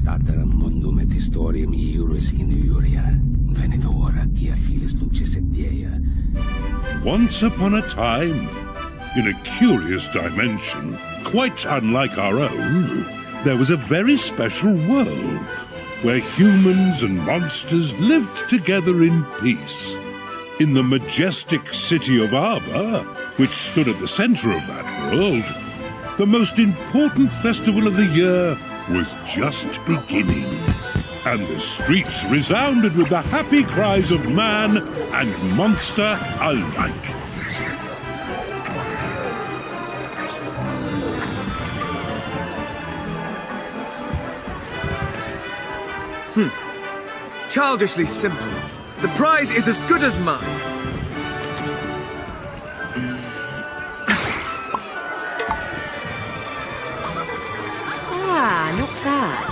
stater mundum et historiam iuris in iuria. Venetor, quia filis duces et Dea. Once upon a time, in a curious dimension, quite unlike our own, there was a very special world where humans and monsters lived together in peace. In the majestic city of Arbor, which stood at the center of that world, the most important festival of the year was just beginning. And the streets resounded with the happy cries of man and monster alike. Childishly simple. The prize is as good as mine. Ah, not bad.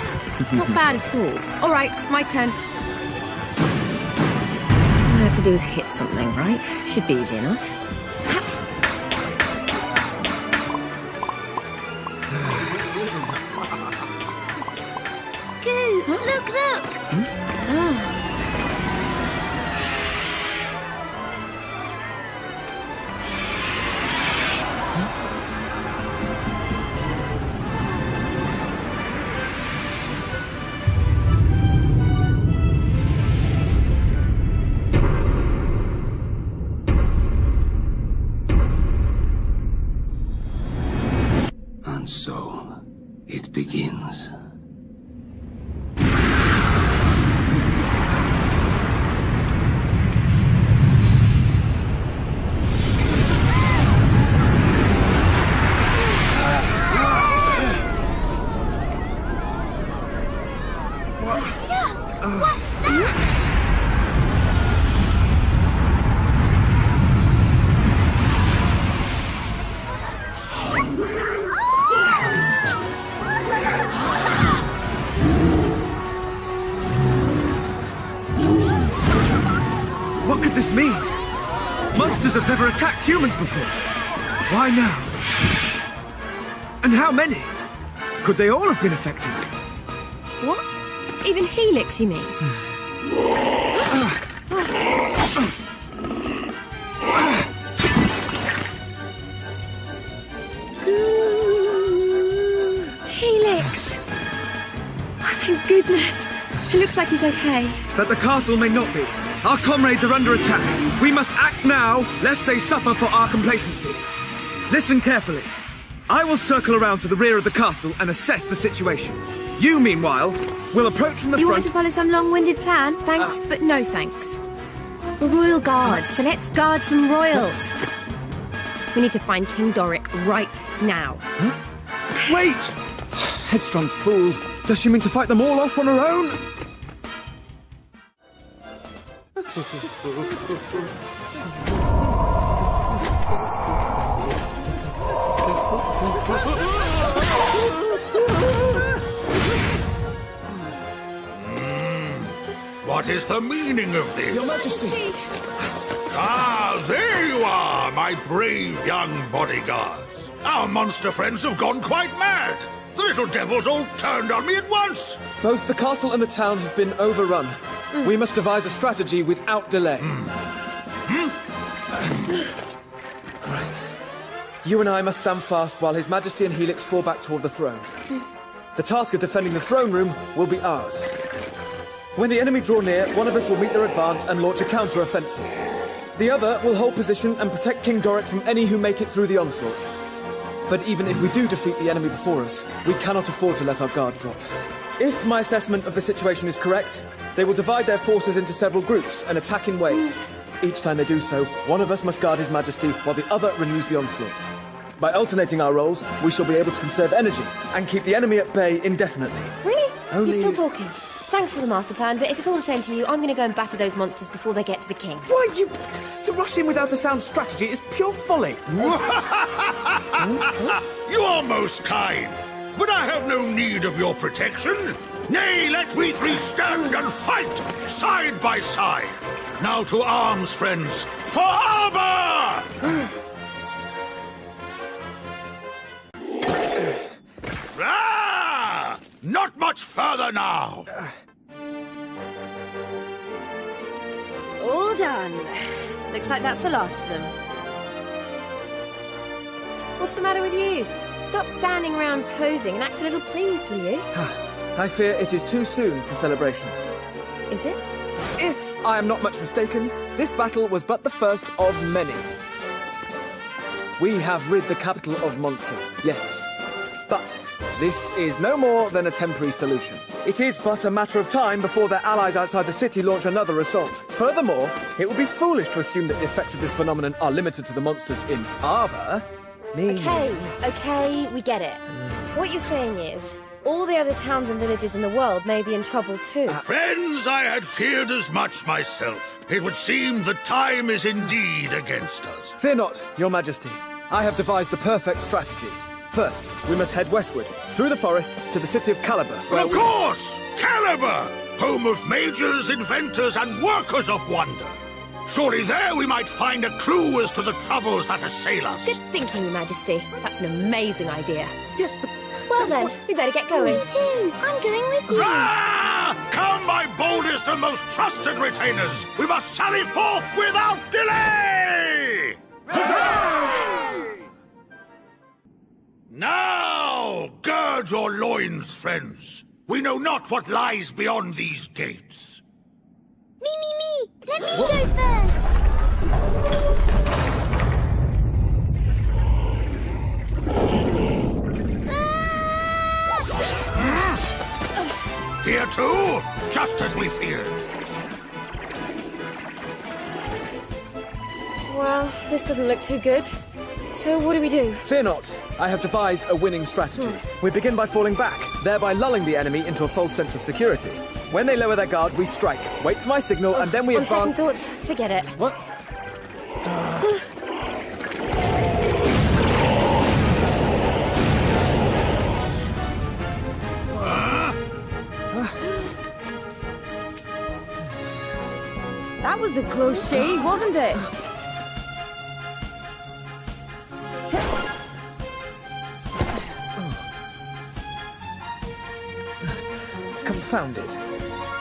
Not bad at all. All right, my turn. All I have to do is hit something, right? Should be easy enough. Goo, look! And so, it begins. What's that? What could this mean? Monsters have never attacked humans before. Why now? And how many? Could they all have been affected? What? Even Helix, you mean? Helix! Oh, thank goodness. It looks like he's okay. But the castle may not be. Our comrades are under attack. We must act now, lest they suffer for our complacency. Listen carefully. I will circle around to the rear of the castle and assess the situation. You, meanwhile, will approach from the You front... want to follow some long-winded plan? Thanks, but no thanks. We're royal guards, so let's guard some royals. We need to find King Doric right now. Huh? Wait! Headstrong fool. Does she mean to fight them all off on her own? What is the meaning of this? Your Majesty! Ah, there you are, my brave young bodyguards. Our monster friends have gone quite mad. The little devils all turned on me at once. Both the castle and the town have been overrun. We must devise a strategy without delay. Right. You and I must stand fast while His Majesty and Helix fall back toward the throne. The task of defending the throne room will be ours. When the enemy draw near, one of us will meet their advance and launch a counter-offensive. The other will hold position and protect King Doric from any who make it through the onslaught. But even if we do defeat the enemy before us, we cannot afford to let our guard drop. If my assessment of the situation is correct, they will divide their forces into several groups and attack in waves. Each time they do so, one of us must guard His Majesty while the other renews the onslaught. By alternating our roles, we shall be able to conserve energy and keep the enemy at bay indefinitely. Really? Only- You're still talking. Thanks for the master plan, but if it's all the same to you, I'm going to go and batter those monsters before they get to the king. Why, you... To rush in without a sound strategy is pure folly. You are most kind, but I have no need of your protection. Nay, let we three stand and fight, side by side. Now to arms, friends, for Arbor! Ah! Not much Much further now! All done. Looks like that's the last of them. What's the matter with you? Stop standing around posing and act a little pleased, will you? I fear it is too soon for celebrations. Is it? If I am not much mistaken, this battle was but the first of many. We have rid the capital of monsters, yes. But this is no more than a temporary solution. It is but a matter of time before their allies outside the city launch another assault. Furthermore, it would be foolish to assume that the effects of this phenomenon are limited to the monsters in Arbor. Okay, we get it. What you're saying is, all the other towns and villages in the world may be in trouble too. Friends, I had feared as much myself. It would seem the time is indeed against us. Fear not, Your Majesty. I have devised the perfect strategy. First, we must head westward, through the forest, to the city of Caliber, where Of course! Caliber! Home of mages, inventors, and workers of wonder. Surely there we might find a clue as to the troubles that assail us. Good thinking, Your Majesty. That's an amazing idea. Yes, but... Well then, we better get going. Me too. I'm going with you. Ah! Come, my boldest and most trusted retainers! We must sally forth without delay! Now, gird your loins, friends. We know not what lies beyond these gates. Me. Let me go first. Here too, just as we feared. Well, this doesn't look too good. So what do we do? Fear not. I have devised a winning strategy. We begin by falling back, thereby lulling the enemy into a false sense of security. When they lower their guard, we strike. Wait for my signal, and then we On second advance... thoughts, forget it. What? That was a close shave, wasn't it? Confounded.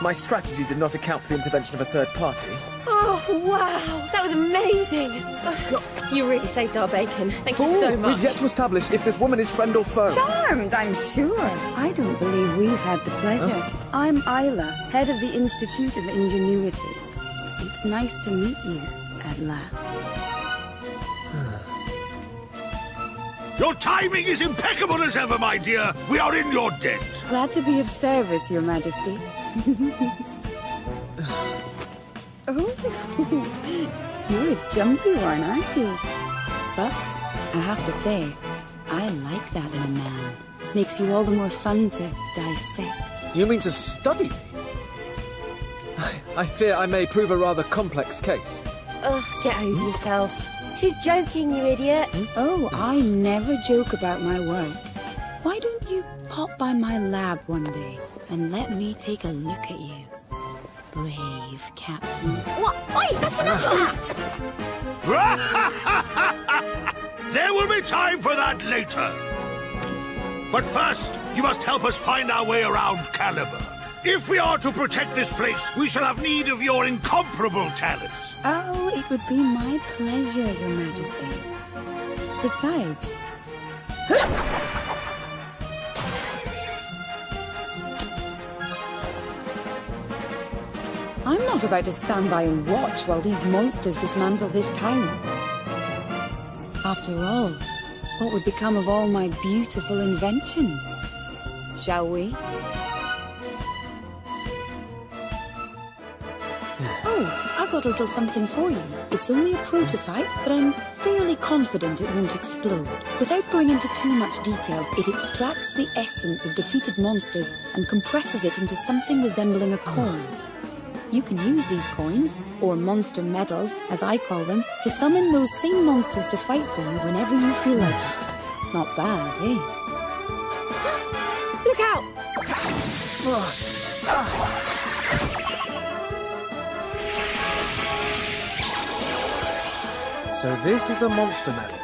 My strategy did not account for the intervention of a third party. Oh, wow! That was amazing! You really saved our bacon. Thank you so much. We've yet to establish if this woman is friend or foe. Charmed, I'm sure. I don't believe we've had the pleasure. I'm Isla, head of the Institute of Ingenuity. It's nice to meet you, at last. Your timing is impeccable as ever, my dear. We are in your debt. Glad to be of service, Your Majesty. Oh, you're a jumpy one, aren't you? But I have to say, I like that in a man. Makes you all the more fun to dissect. You mean to study me? I fear I may prove a rather complex case. Ugh, get over yourself. She's joking, you idiot. Oh, I never joke about my work. Why don't you pop by my lab one day and let me take a look at you? Brave Captain. What? Wait, that's enough of that! There will be time for that later. But first, you must help us find our way around Caliber. If we are to protect this place, we shall have need of your incomparable talents. Oh, it would be my pleasure, Your Majesty. Besides... I'm not about to stand by and watch while these monsters dismantle this town. After all, what would become of all my beautiful inventions? Shall we? Oh, I've got a little something for you. It's only a prototype, but I'm fairly confident it won't explode. Without going into too much detail, it extracts the essence of defeated monsters and compresses it into something resembling a coin. You can use these coins, or monster medals, as I call them, to summon those same monsters to fight for you whenever you feel like it. Not bad, eh? Look out! So this is a monster medal.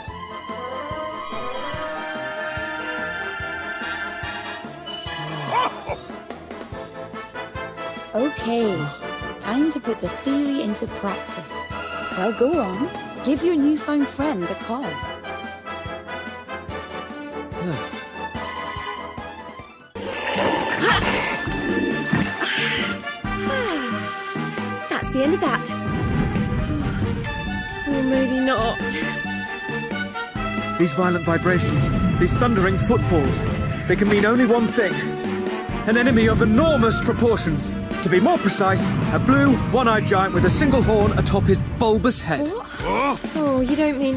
Okay, time to put the theory into practice. Well, go on. Give your newfound friend a call. That's the end of that. Or maybe not. These violent vibrations, these thundering footfalls, they can mean only one thing. An enemy of enormous proportions. To be more precise, a blue, one-eyed giant with a single horn atop his bulbous head. What? Oh, you don't mean...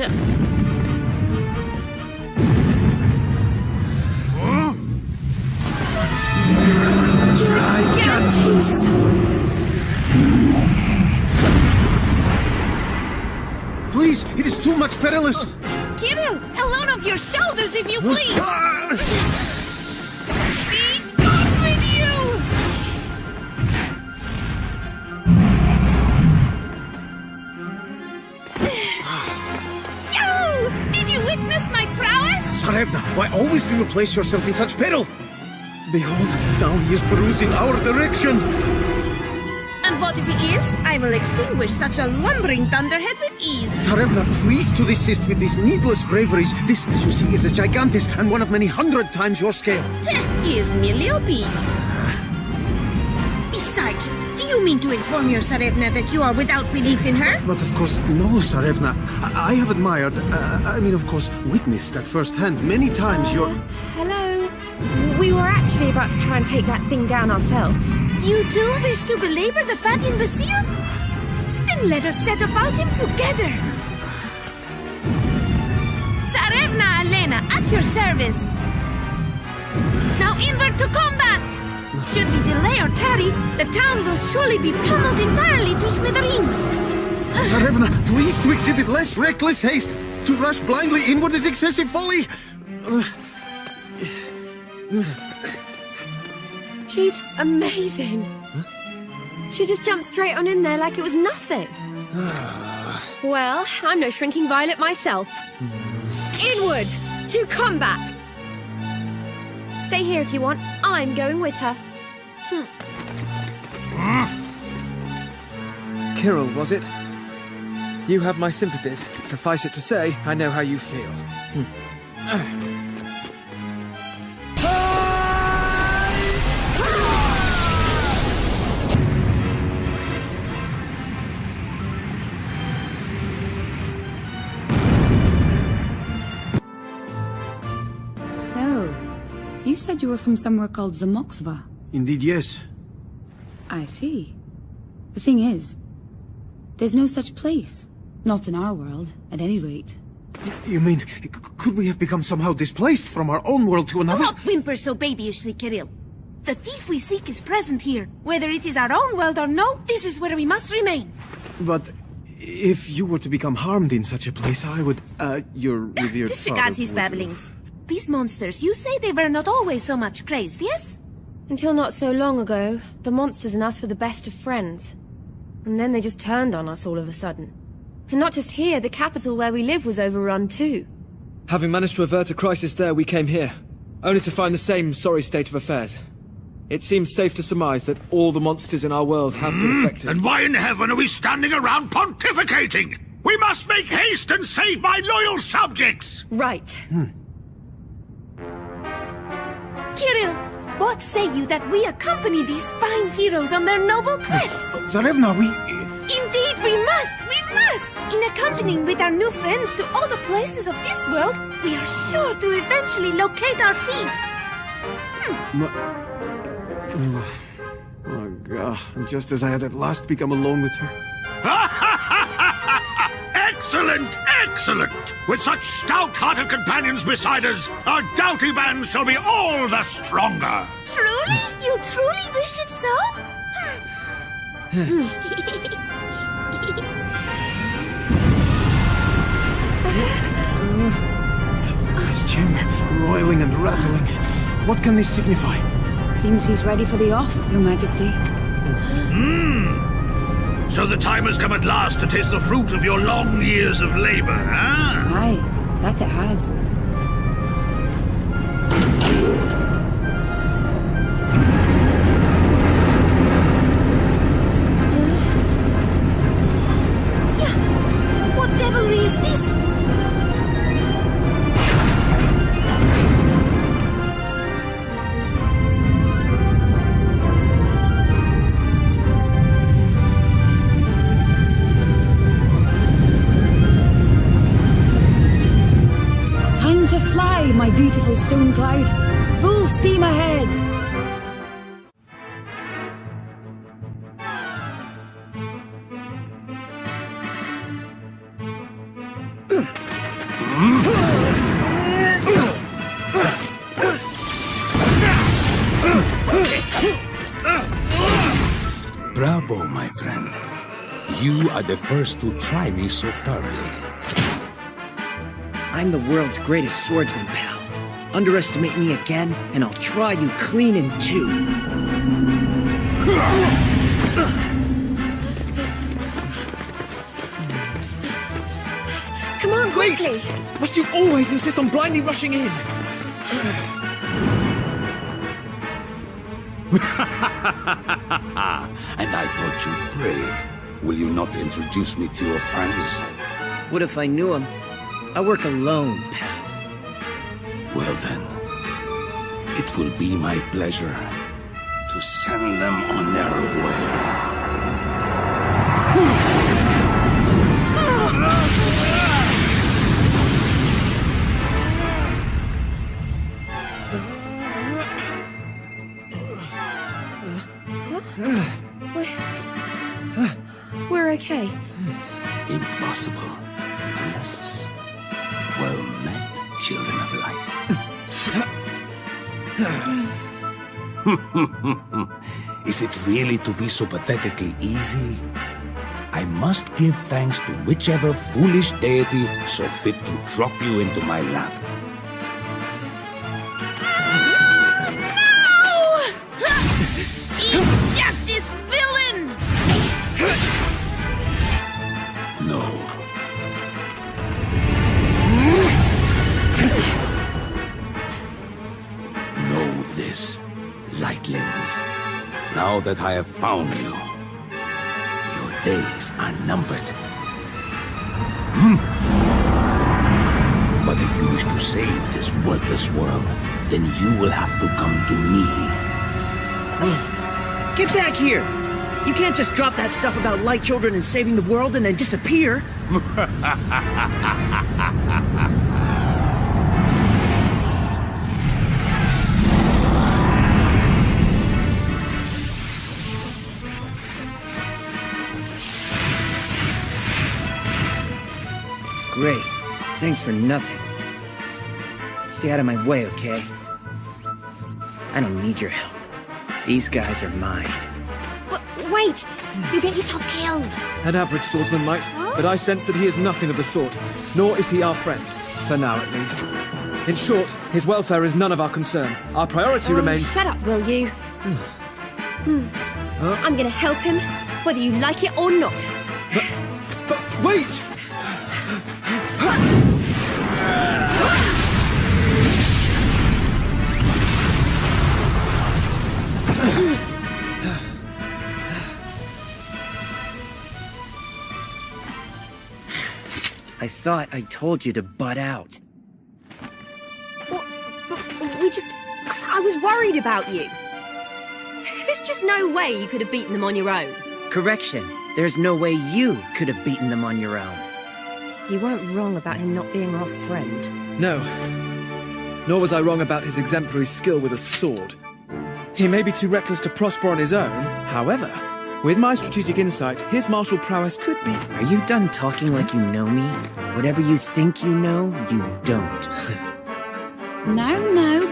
Gigantes! Please, it is too much perilous! Kirill, a load off your shoulders if you please! Be gone with you! Yo! Did you witness my prowess? Tsarevna, why always do you place yourself in such peril? Behold, now he is perusing our direction! And what if he is? I will extinguish such a lumbering thunderhead with ease. Tsarevna, please to desist with these needless braveries. This, as you see, is a gigantis and one of many 100 times your scale. He is merely obese. Besides, do you mean to inform your Tsarevna that you are without belief in her? But of course, no, Tsarevna. I have admired, of course, witnessed at first hand many times your... Hello? We were actually about to try and take that thing down ourselves. You too wish to belabor the fat imbecile? Then let us set about him together. Tsarevna Elena, at your service. Now inward to combat! Should we delay or tarry, the town will surely be pummeled entirely to smithereens. Tsarevna, please to exhibit less reckless haste. To rush blindly inward is excessive folly. She's amazing. She just jumped straight on in there like it was nothing. Well, I'm no shrinking violet myself. Inward! To combat! Stay here if you want. I'm going with her. Kirill, was it? You have my sympathies. Suffice it to say, I know how you feel. So, you said you were from somewhere called Zamoxva. Indeed, yes. I see. The thing is, there's no such place. Not in our world, at any rate. You mean, could we have become somehow displaced from our own world to another? Don't whimper so babyishly, Kirill. The thief we seek is present here. Whether it is our own world or no, this is where we must remain. But if you were to become harmed in such a place, I would, your revered Disregard father his would- babblings. These monsters, you say they were not always so much crazed, yes? Until not so long ago, the monsters and us were the best of friends. And then they just turned on us all of a sudden. And not just here, the capital where we live was overrun too. Having managed to avert a crisis there, we came here, only to find the same sorry state of affairs. It seems safe to surmise that all the monsters in our world have been affected. And why in heaven are we standing around pontificating? We must make haste and save my loyal subjects! Right. Kirill, what say you that we accompany these fine heroes on their noble quest? Tsarevna, we... Indeed, we must! We must! In accompanying with our new friends to all the places of this world, we are sure to eventually locate our thief. Oh, God. Just as I had at last become alone with her. Excellent! Excellent! With such stout-hearted companions beside us, our doughty band shall be all the stronger! Truly? You truly wish it so? This gem, roiling and rattling. What can this signify? Seems she's ready for the off, Your Majesty. So the time has come at last to taste the fruit of your long years of labor, huh? Aye, that it has. Fly, my beautiful stone cloud. Full steam ahead. Bravo, my friend. You are the first to try me so thoroughly. I'm the world's greatest swordsman, pal. Underestimate me again, and I'll try you clean in two. Come on, quickly! Must you always insist on blindly rushing in? And I thought you brave. Will you not introduce me to your friends? What if I knew him? I work alone, pal. Well then, it will be my pleasure to send them on their way. We're okay. Impossible, unless well met, children of light. Is it really to be so pathetically easy? I must give thanks to whichever foolish deity saw fit to drop you into my lap. Injustice, villain! No. Know this, lightlings. Now that I have found you, your days are numbered. But if you wish to save this worthless world, then you will have to come to me. Get back here! You can't just drop that stuff about light children and saving the world and then disappear. Great. Thanks for nothing. Stay out of my way, okay? I don't need your help. These guys are mine. Wait! You get yourself killed! An average swordsman might, but I sense that he is nothing of the sort. Nor is he our friend. For now, at least. In short, his welfare is none of our concern. Our priority remains... Shut up, will you? I'm gonna help him, whether you like it or not. But wait! I thought I told you to butt out. But we just... I was worried about you. There's just no way you could have beaten them on your own. Correction. There's no way you could have beaten them on your own. You weren't wrong about him not being our friend. No. Nor was I wrong about his exemplary skill with a sword. He may be too reckless to prosper on his own. However, with my strategic insight, his martial prowess could be... Are you done talking like you know me? Whatever you think you know, you don't. Now,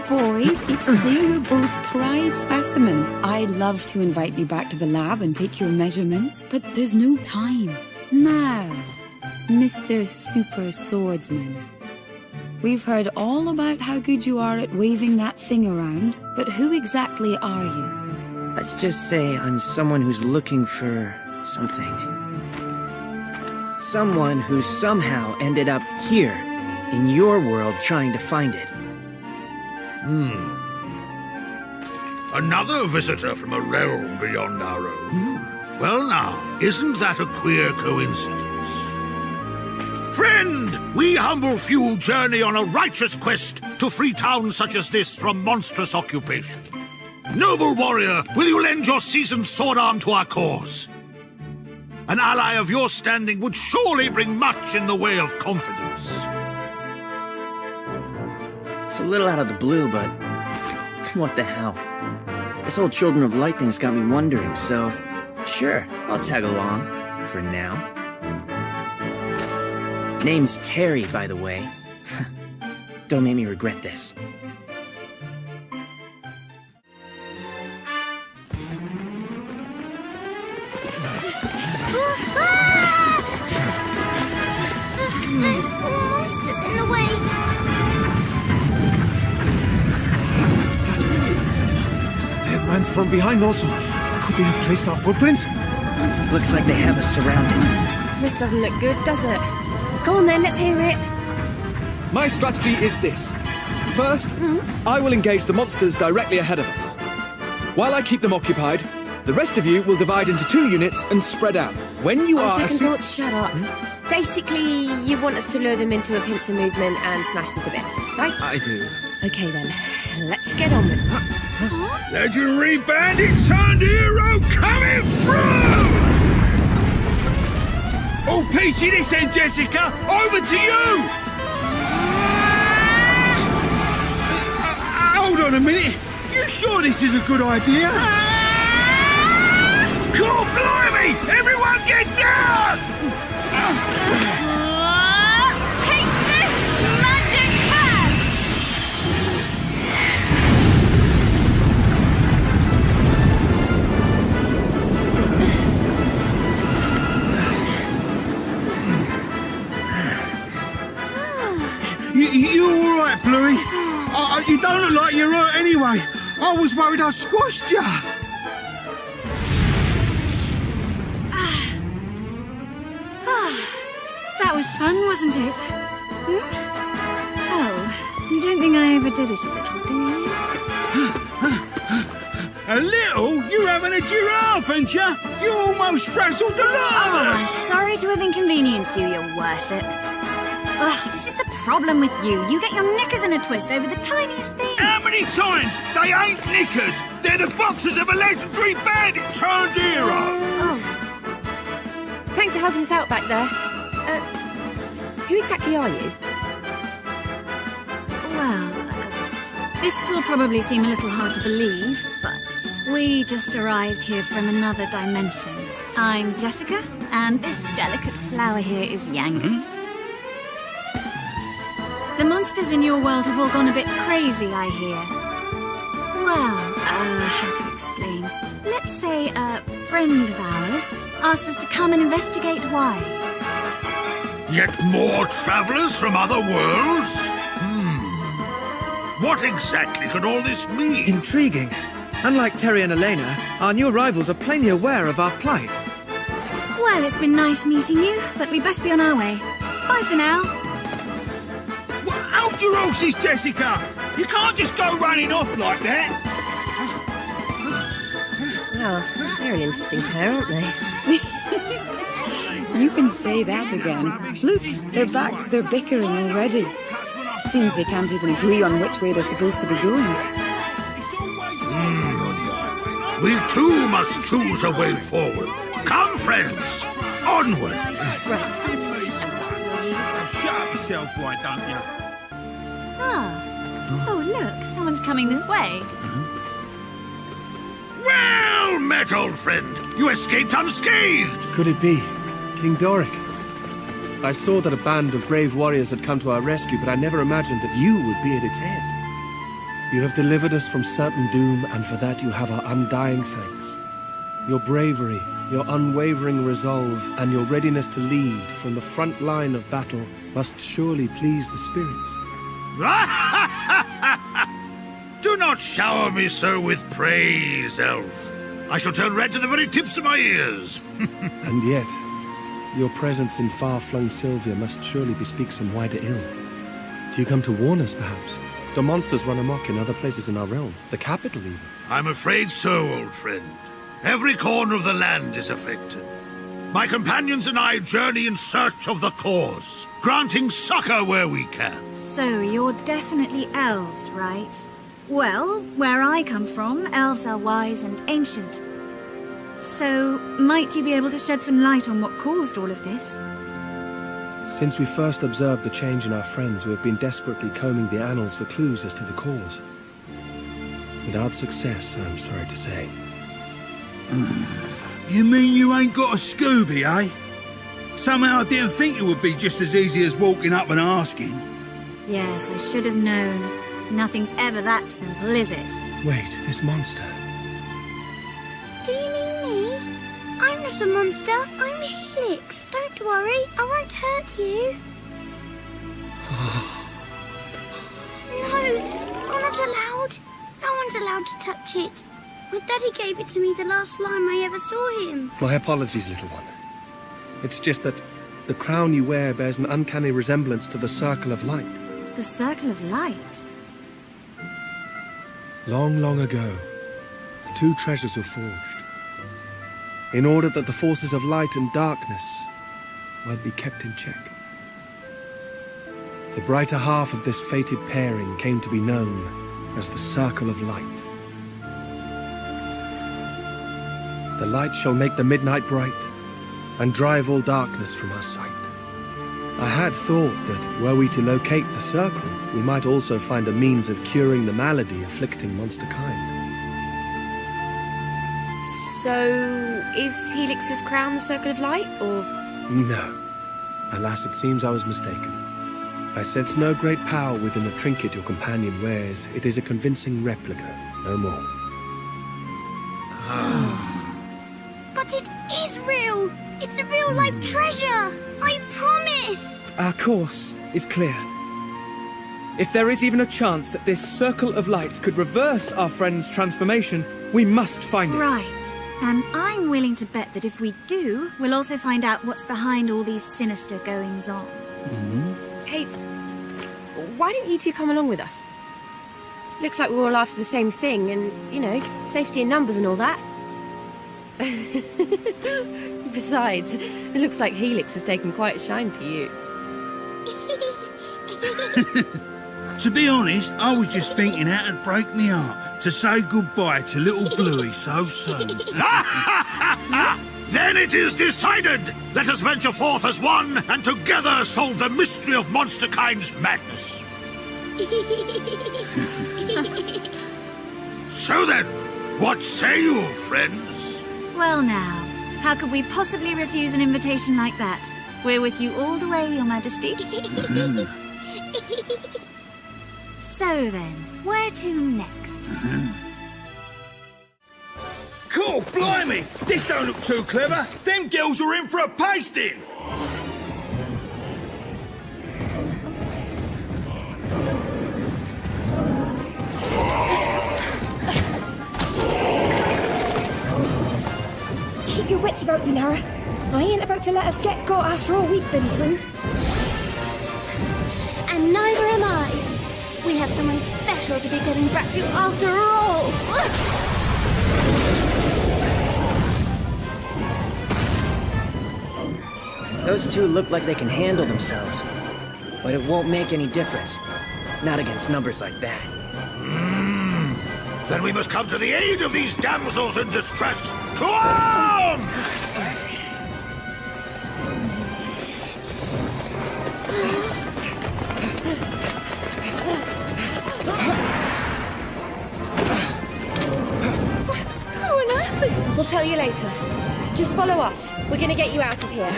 boys, it's clear you're both prize specimens. I'd love to invite you back to the lab and take your measurements, but there's no time. Now, Mr. Super Swordsman. We've heard all about how good you are at waving that thing around, but who exactly are you? Let's just say I'm someone who's looking for something. Someone who somehow ended up here, in your world, trying to find it. Another visitor from a realm beyond our own. Well now, isn't that a queer coincidence? Friend, we humble few journey on a righteous quest to free towns such as this from monstrous occupation. Noble warrior, will you lend your seasoned sword arm to our cause? An ally of your standing would surely bring much in the way of confidence. It's a little out of the blue, but what the hell? This whole Children of Light thing's got me wondering, so sure, I'll tag along. For now. Name's Terry, by the way. Don't make me regret this. There's monsters in the way. They advanced from behind also. Could they have traced our footprints? Looks like they have us surrounded. This doesn't look good, does it? Go on then, let's hear it. My strategy is this. First, I will engage the monsters directly ahead of us. While I keep them occupied, the rest of you will divide into 2 units and spread out. When you On are... second thoughts, shut up. Basically, you want us to lure them into a pincer movement and smash them to bits, right? I do. Okay then, let's get on with it. Legendary bandit turned hero coming through! Oh, Peachy, this end, Jessica! Over to you! Hold on a minute. You sure this is a good idea? Cool, blimey! Everyone get down! Take this, magic pass! You all right, Bluey? You don't look like you're hurt anyway. I was worried I squashed you. That was fun, wasn't it? Oh, you don't think I overdid it a little, do you? A little? You're having a giraffe, ain't you? You almost frazzled the lot of I'm us. sorry to have inconvenienced you, your worship. Ugh, this is the problem with you. You get your knickers in a twist over the tiniest thing. How many times? They ain't knickers! They're the boxes of a legendary bandit turned hero! Oh. Thanks for helping us out back there. Who exactly are you? Well, this will probably seem a little hard to believe, but we just arrived here from another dimension. I'm Jessica, and this delicate flower here is Yangus. The monsters in your world have all gone a bit crazy, I hear. Well, how to explain? Let's say a friend of ours asked us to come and investigate why. Yet more travelers from other worlds? What exactly could all this mean? Intriguing. Unlike Terry and Elena, our new arrivals are plainly aware of our plight. Well, it's been nice meeting you, but we best be on our way. Bye for now. Well, hold your horses, Jessica. You can't just go running off like that. Well, they're an interesting pair, aren't they? You can say that again. Look, they're back to their bickering already. Seems they can't even agree on which way they're supposed to be going. We too must choose a way forward. Come, friends, onward! Right. Shut up yourself, why don't you? Ah. Oh, look, someone's coming this way. Well met, old friend. You escaped unscathed. Could it be King Doric? I saw that a band of brave warriors had come to our rescue, but I never imagined that you would be at its head. You have delivered us from certain doom, and for that you have our undying thanks. Your bravery, your unwavering resolve, and your readiness to lead from the front line of battle must surely please the spirits. Do not shower me so with praise, elf. I shall turn red to the very tips of my ears. And yet, your presence in far-flung Sylvia must surely bespeak some wider ill. Do you come to warn us, perhaps? Do monsters run amok in other places in our realm? The capital, even? I'm afraid so, old friend. Every corner of the land is affected. My companions and I journey in search of the cause, granting succor where we can. So, you're definitely elves, right? Well, where I come from, elves are wise and ancient. So, might you be able to shed some light on what caused all of this? Since we first observed the change in our friends, we have been desperately combing the annals for clues as to the cause. Without success, I'm sorry to say. You mean you ain't got a Scooby, eh? Somehow I didn't think it would be just as easy as walking up and asking. Yes, I should have known. Nothing's ever that simple, is it? Wait, this monster. Do you mean me? I'm not a monster. I'm Helix. Don't worry, I won't hurt you. No, you're not allowed. No one's allowed to touch it. My daddy gave it to me the last time I ever saw him. My apologies, little one. It's just that the crown you wear bears an uncanny resemblance to the Circle of Light. The Circle of Light? Long, long ago, two treasures were forged, in order that the forces of light and darkness might be kept in check. The brighter half of this fated pairing came to be known as the Circle of Light. The light shall make the midnight bright, and drive all darkness from our sight. I had thought that were we to locate the circle, we might also find a means of curing the malady afflicting monster kind. So, is Helix's crown the Circle of Light, or...? No. Alas, it seems I was mistaken. I sense no great power within the trinket your companion wears. It is a convincing replica, no more. But it is real! It's a real-life treasure! I promise! Our course is clear. If there is even a chance that this Circle of Light could reverse our friend's transformation, we must find it. Right. And I'm willing to bet that if we do, we'll also find out what's behind all these sinister goings-on. Hey, why don't you two come along with us? Looks like we're all after the same thing, and, you know, safety in numbers and all that. Besides, it looks like Helix has taken quite a shine to you. To be honest, I was just thinking how it'd break me heart to say goodbye to little Bluey so soon. Then it is decided! Let us venture forth as one, and together solve the mystery of Monsterkind's madness. So then, what say you, friends? Well now, how could we possibly refuse an invitation like that? We're with you all the way, Your Majesty. So then, where to next? Cool, blimey! This don't look too clever. Them girls are in for a pasting! Keep your wits about you, Nara. I ain't about to let us get got after all we've been through. And neither am I. We have someone special to be getting back to after all. Those two look like they can handle themselves, but it won't make any difference. Not against numbers like that. Then we must come to the aid of these damsels in distress. To arms! We'll tell you later. Just follow us. We're gonna get you out of here.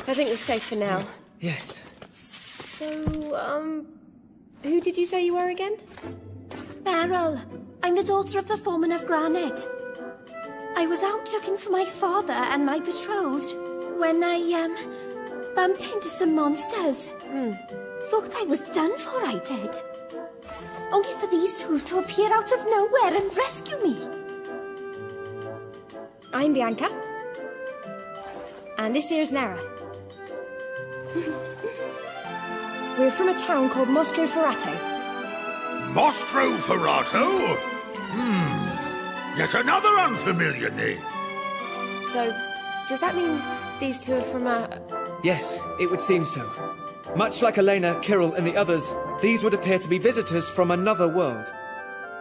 I think we're safe for now. Yes. So, who did you say you were again? Beryl, I'm the daughter of the foreman of Granite. I was out looking for my father and my betrothed when I, bumped into some monsters. Thought I was done for, I did. Only for these two to appear out of nowhere and rescue me. I'm Bianca. And this here's Nara. We're from a town called Mostro Ferrato. Mostro Ferrato? Yet another unfamiliar name. So, does that mean these two are from a... Yes, it would seem so. Much like Elena, Kirill, and the others, these would appear to be visitors from another world.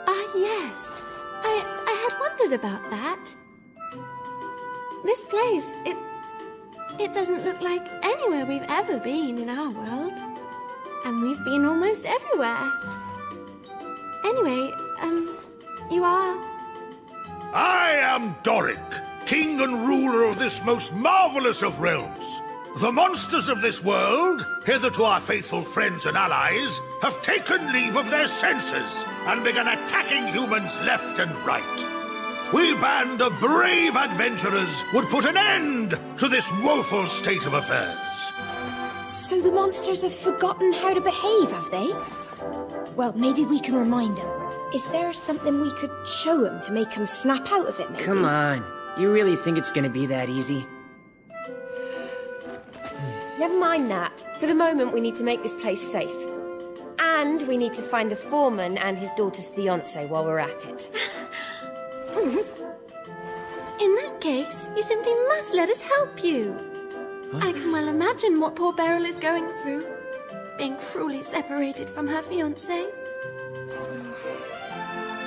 Ah, yes. I had wondered about that. This place, it doesn't look like anywhere we've ever been in our world. And we've been almost everywhere. Anyway, you are... I am Doric, king and ruler of this most marvelous of realms. The monsters of this world, hitherto our faithful friends and allies, have taken leave of their senses and begun attacking humans left and right. We band of brave adventurers would put an end to this woeful state of affairs. So the monsters have forgotten how to behave, have they? Well, maybe we can remind them. Is there something we could show them to make them snap out of it, maybe? Come on. You really think it's gonna be that easy? Never mind that. For the moment, we need to make this place safe. And we need to find a foreman and his daughter's fiancé while we're at it. In that case, you simply must let us help you. I can well imagine what poor Beryl is going through. Being cruelly separated from her fiancé.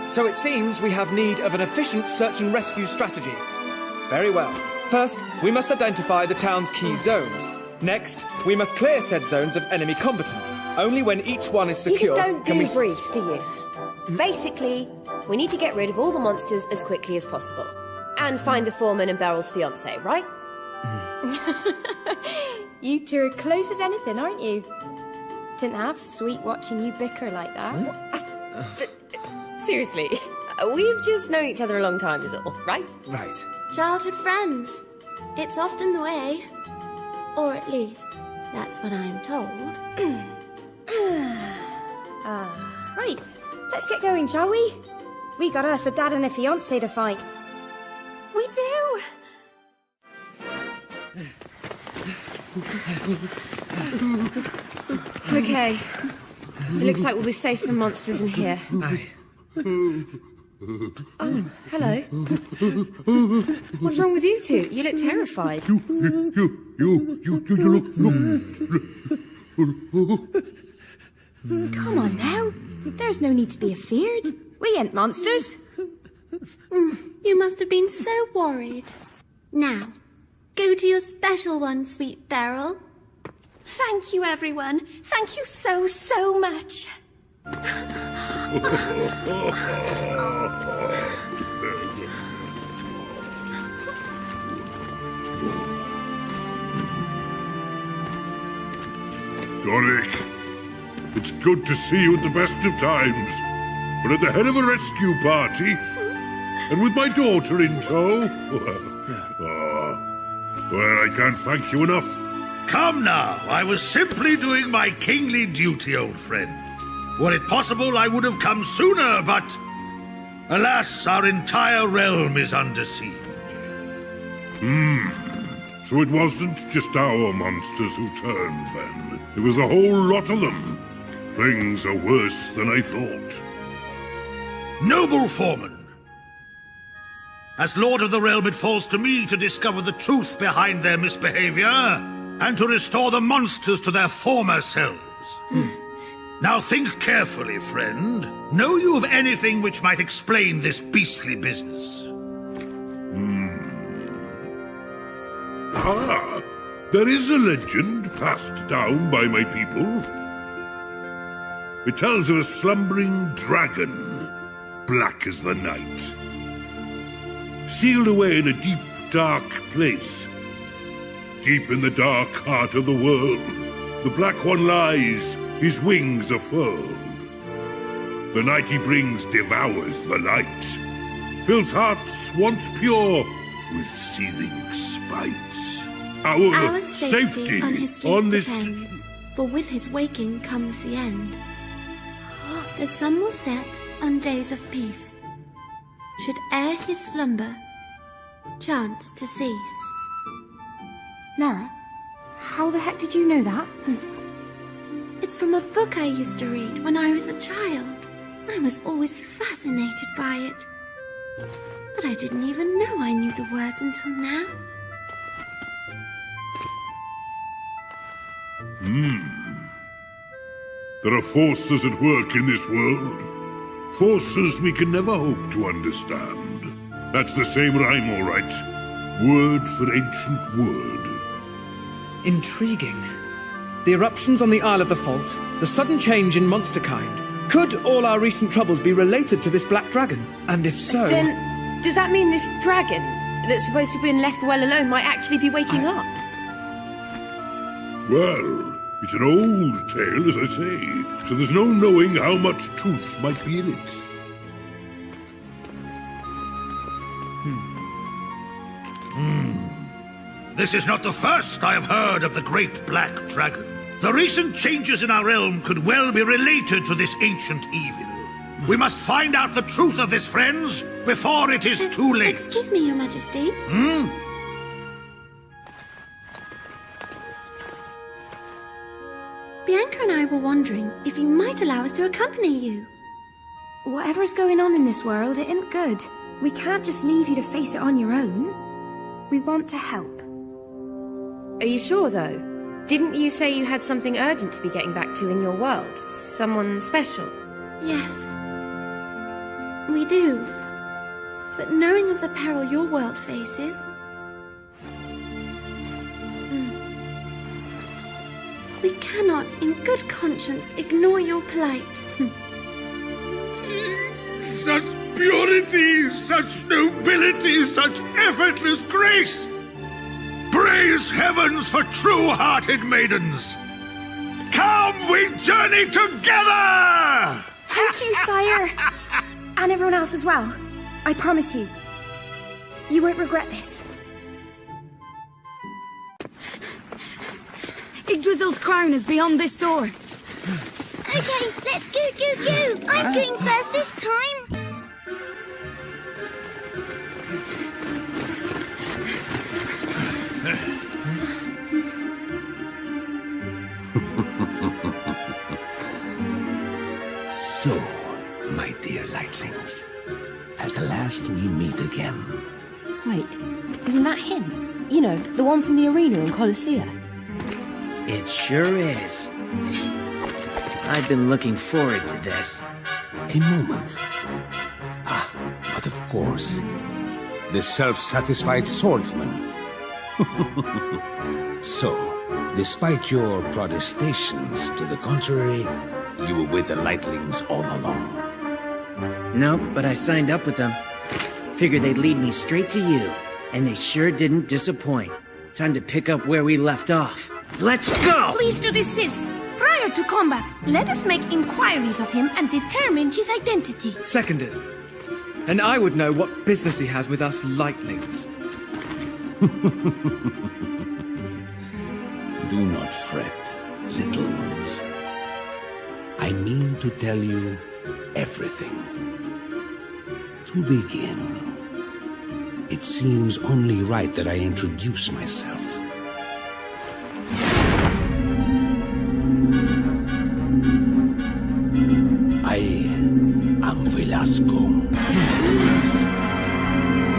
So it seems we have need of an efficient search and rescue strategy. Very well. First, we must identify the town's key zones. Next, we must clear said zones of enemy combatants. Only when each one is secure You just don't can do we... brief, do you? Basically, we need to get rid of all the monsters as quickly as possible. And find the foreman and Beryl's fiancé, right? You two are close as anything, aren't you? Didn't half sweet watching you bicker like that. Seriously, we've just known each other a long time is all, right? Right. Childhood friends. It's often the way. Or at least, that's what I'm told. Right, let's get going, shall we? We got us a dad and a fiancé to fight. We do! Okay. It looks like we'll be safe from monsters in here. Aye. Oh, hello. What's wrong with you two? You look terrified. You look. Come on now. There's no need to be afeared. We ain't monsters. You must have been so worried. Now, go to your special one, sweet Beryl. Thank you, everyone. Thank you so, so much. Doric, it's good to see you at the best of times, but at the head of a rescue party, and with my daughter in tow. Well, I can't thank you enough. Come now, I was simply doing my kingly duty, old friend. Were it possible, I would have come sooner, but alas, our entire realm is under siege. So it wasn't just our monsters who turned, then. It was a whole lot of them. Things are worse than I thought. Noble foreman, as Lord of the Realm, it falls to me to discover the truth behind their misbehavior and to restore the monsters to their former selves. Now think carefully, friend. Know you of anything which might explain this beastly business? Ah, there is a legend passed down by my people. It tells of a slumbering dragon, black as the night, sealed away in a deep, dark place. Deep in the dark heart of the world, the Black One lies, his wings are furled. The night he brings devours the light, fills hearts once pure with seething spite. Our safety on his sleep on this... depends, for with his waking comes the end. The sun will set on days of peace, should ere his slumber chance to cease. Nara, how the heck did you know that? It's from a book I used to read when I was a child. I was always fascinated by it. But I didn't even know I knew the words until now. There are forces at work in this world. Forces we can never hope to understand. That's the same rhyme, all right. Word for ancient word. Intriguing. The eruptions on the Isle of the Fault, the sudden change in monster kind. Could all our recent troubles be related to this black dragon? And if so... Then, does that mean this dragon that's supposed to have been left well alone might actually be waking up? Well, it's an old tale, as I say, so there's no knowing how much truth might be in it. This is not the first I have heard of the great black dragon. The recent changes in our realm could well be related to this ancient evil. We must find out the truth of this, friends, before it is too late. Excuse me, Your Majesty. Bianca and I were wondering if you might allow us to accompany you. Whatever's going on in this world, it ain't good. We can't just leave you to face it on your own. We want to help. Are you sure, though? Didn't you say you had something urgent to be getting back to in your world? Someone special? Yes. We do. But knowing of the peril your world faces... we cannot, in good conscience, ignore your plight. Such purity, such nobility, such effortless grace! Praise heavens for true-hearted maidens! Come, we journey together! Thank you, sire! And everyone else as well. I promise you. You won't regret this. Yggdrasil's crown is beyond this door. Okay, let's go, go, go! I'm going first this time! So, my dear lightlings, at last we meet again. Wait, isn't that him? You know, the one from the arena in Colossia. It sure is. I've been looking forward to this. A moment. Ah, but of course, the self-satisfied swordsman. So, despite your protestations to the contrary, you were with the lightlings all along. Nope, but I signed up with them. Figured they'd lead me straight to you, and they sure didn't disappoint. Time to pick up where we left off. Let's go! Please do desist. Prior to combat, let us make inquiries of him and determine his identity. Seconded. And I would know what business he has with us lightlings. Do not fret, little ones. I mean to tell you everything. To begin, it seems only right that I introduce myself. I am Velasco,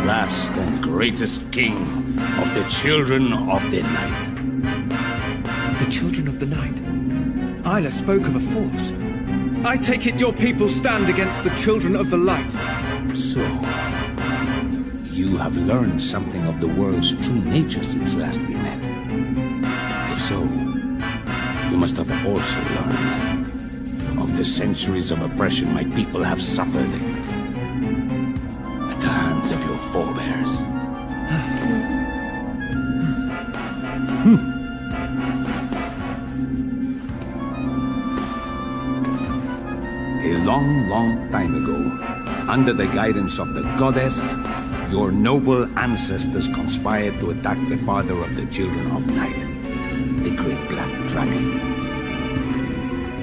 last and greatest king of the Children of the Night. The Children of the Night? Isla spoke of a force. I take it your people stand against the Children of the Light. So, you have learned something of the world's true nature since last we met. If so, you must have also learned of the centuries of oppression my people have suffered at the hands of your forebears. A long, long time ago, under the guidance of the goddess, your noble ancestors conspired to attack the father of the Children of Night, the great black dragon.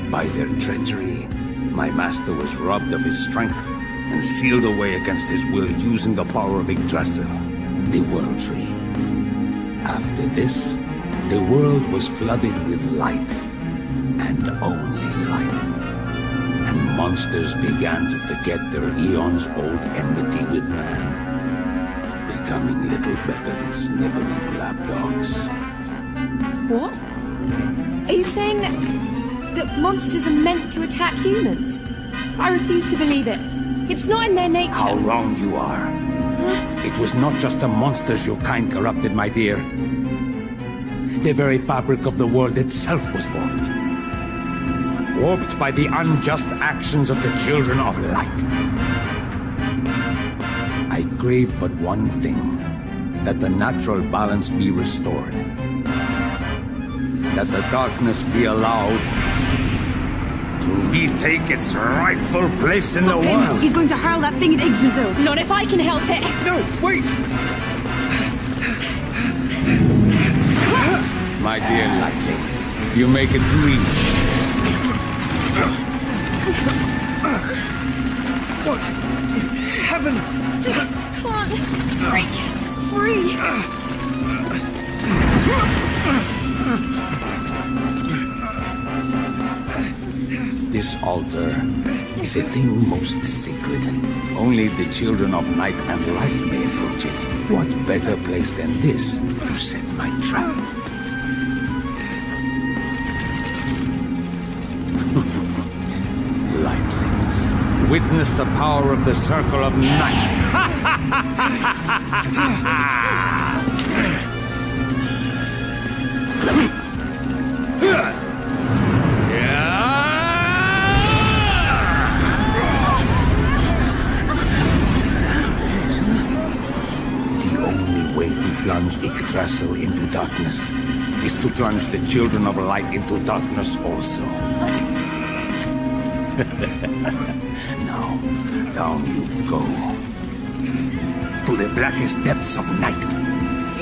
By their treachery, my master was robbed of his strength and sealed away against his will using the power of Yggdrasil, the World Tree. After this, the world was flooded with light, and only light. And monsters began to forget their eons-old enmity with man, becoming little better than sniveling lapdogs. What? Are you saying that that monsters are meant to attack humans. I refuse to believe it. It's not in their nature. How wrong you are. It was not just the monsters your kind corrupted, my dear. The very fabric of the world itself was warped. Warped by the unjust actions of the children of light. I crave but one thing, that the natural balance be restored. That the darkness be allowed to retake its rightful place in the world. He's going to hurl that thing at Yggdrasil. Not if I can help it. No, wait! My dear lightlings, you make it too easy. What? In heaven! Come on, break free. This altar is a thing most sacred. Only the children of night and light may approach it. What better place than this to set my trap? Lightlings, witness the power of the Circle of Night. Plunge Yggdrasil into darkness is to plunge the children of light into darkness also. Now, down you go. To the blackest depths of night.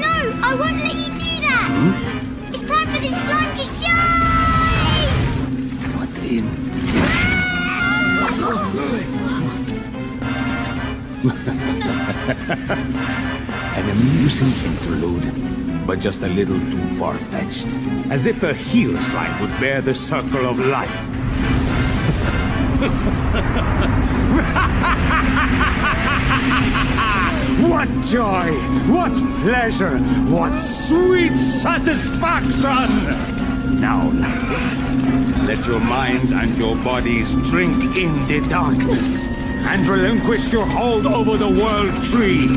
No, I won't let you do that! It's time for this slime to shine! What in? An amusing interlude, but just a little too far-fetched. As if a heel slide would bear the Circle of Light. What joy! What pleasure! What sweet satisfaction! Now, lightlings, let your minds and your bodies drink in the darkness and relinquish your hold over the World Tree.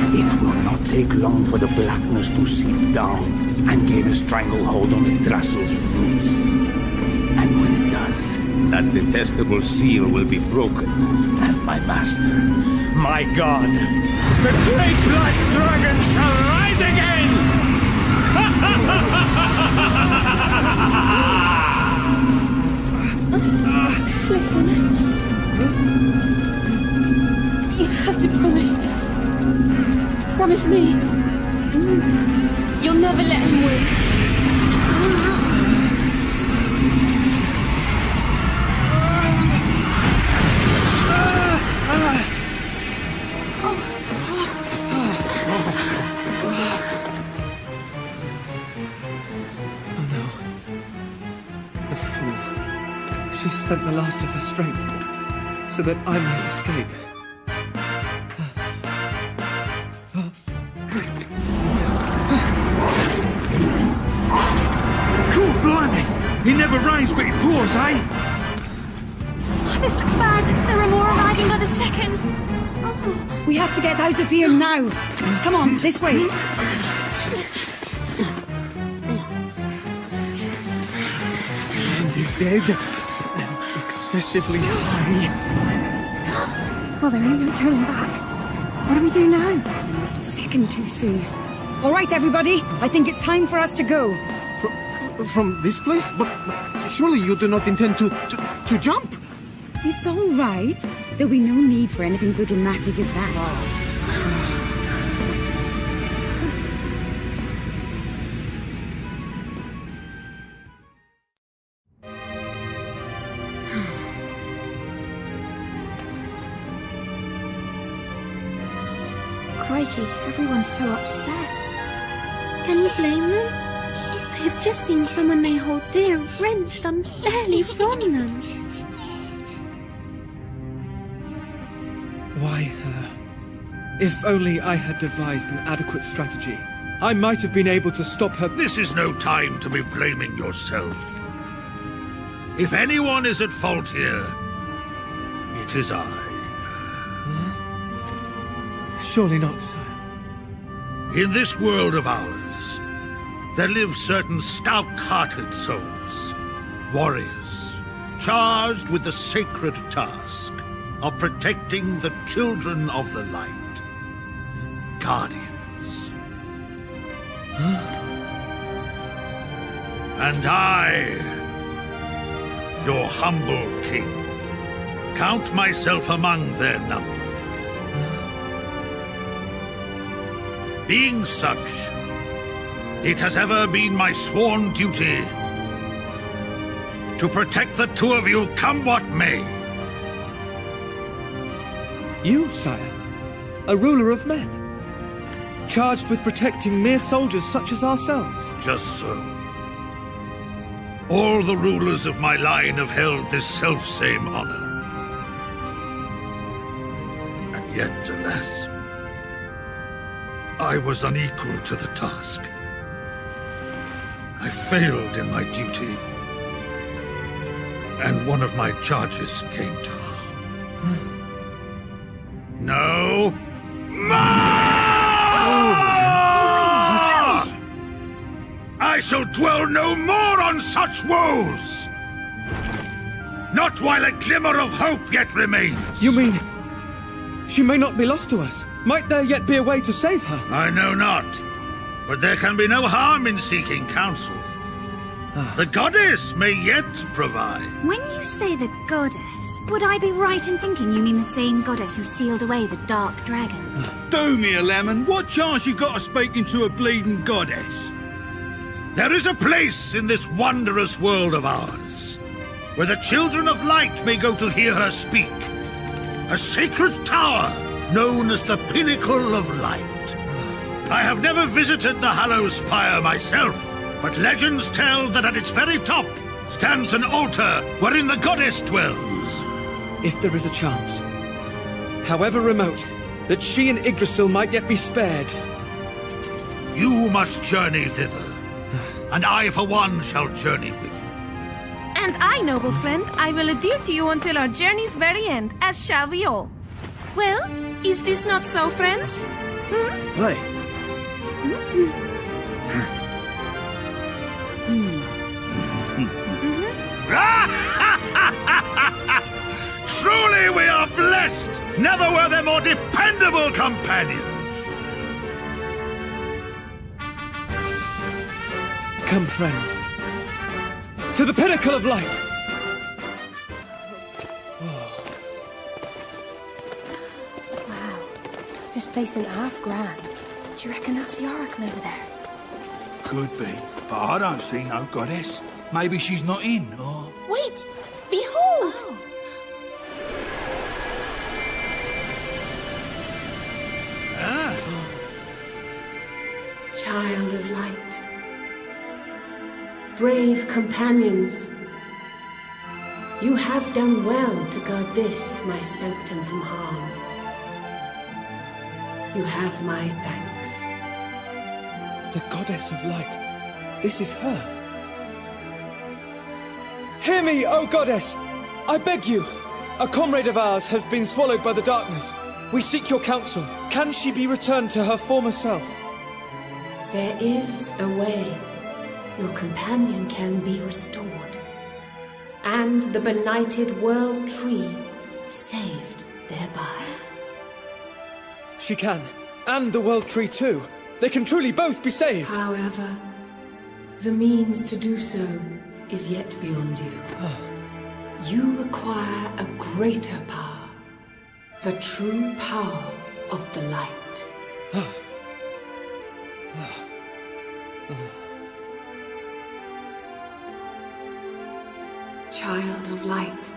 It will not take long for the blackness to seep down and gain a stranglehold on Yggdrasil's roots. And when it does, that detestable seal will be broken, and my master, my god, the great black dragon shall rise again! Listen. You have to promise. Promise me. You'll never let him win. Oh no. The fool. She spent the last of her strength so that I might escape. He never rains, but he pours, eh? Oh, this looks bad. There are more arriving by the second. Oh. We have to get out of here now. Come on, this way. The end is dead and excessively high. Well, there ain't no turning back. What do we do now? Second too soon. All right, everybody. I think it's time for us to go. From this place? But surely you do not intend to jump? It's all right. There'll be no need for anything so dramatic as that. Crikey, everyone's so upset. Can you blame them? They've just seen someone they hold dear wrenched unfairly from them. Why her? If only I had devised an adequate strategy, I might have been able to stop her. This is no time to be blaming yourself. If anyone is at fault here, it is I. Surely not, sire. In this world of ours, there live certain stout-hearted souls, warriors, charged with the sacred task of protecting the children of the light. Guardians. And I, your humble king, count myself among their number. Being such, it has ever been my sworn duty to protect the two of you come what may. You, sire, a ruler of men, charged with protecting mere soldiers such as ourselves. Just so. All the rulers of my line have held this self-same honor. And yet, alas, I was unequal to the task. I failed in my duty, and one of my charges came to harm. No more! I shall dwell no more on such woes! Not while a glimmer of hope yet remains. You mean she may not be lost to us? Might there yet be a way to save her? I know not, but there can be no harm in seeking counsel. The goddess may yet provide. When you say the goddess, would I be right in thinking you mean the same goddess who sealed away the dark dragon? Do me a lemon. What chance you got of speaking to a bleeding goddess? There is a place in this wondrous world of ours where the children of light may go to hear her speak. A sacred tower known as the Pinnacle of Light. I have never visited the Hallow Spire myself, but legends tell that at its very top stands an altar wherein the goddess dwells. If there is a chance, however remote, that she and Yggdrasil might yet be spared. You must journey thither, and I for one shall journey with you. And I, noble friend, I will adhere to you until our journey's very end, as shall we all. Well, is this not so, friends? Hey. Truly we are blessed! Never were there more dependable companions! Come, friends, to the Pinnacle of Light! Wow, this place isn't half grand. Do you reckon that's the oracle over there? Could be, but I don't see no goddess. Maybe she's not in, or... Wait! Behold! Child of light, brave companions, you have done well to guard this, my sanctum, from harm. You have my thanks. The Goddess of Light. This is her. Hear me, O Goddess! I beg you! A comrade of ours has been swallowed by the darkness. We seek your counsel. Can she be returned to her former self? There is a way. Your companion can be restored. And the benighted world tree saved thereby. She can. And the World Tree too. They can truly both be saved. However, the means to do so is yet beyond you. You require a greater power. The true power of the light. Child of light,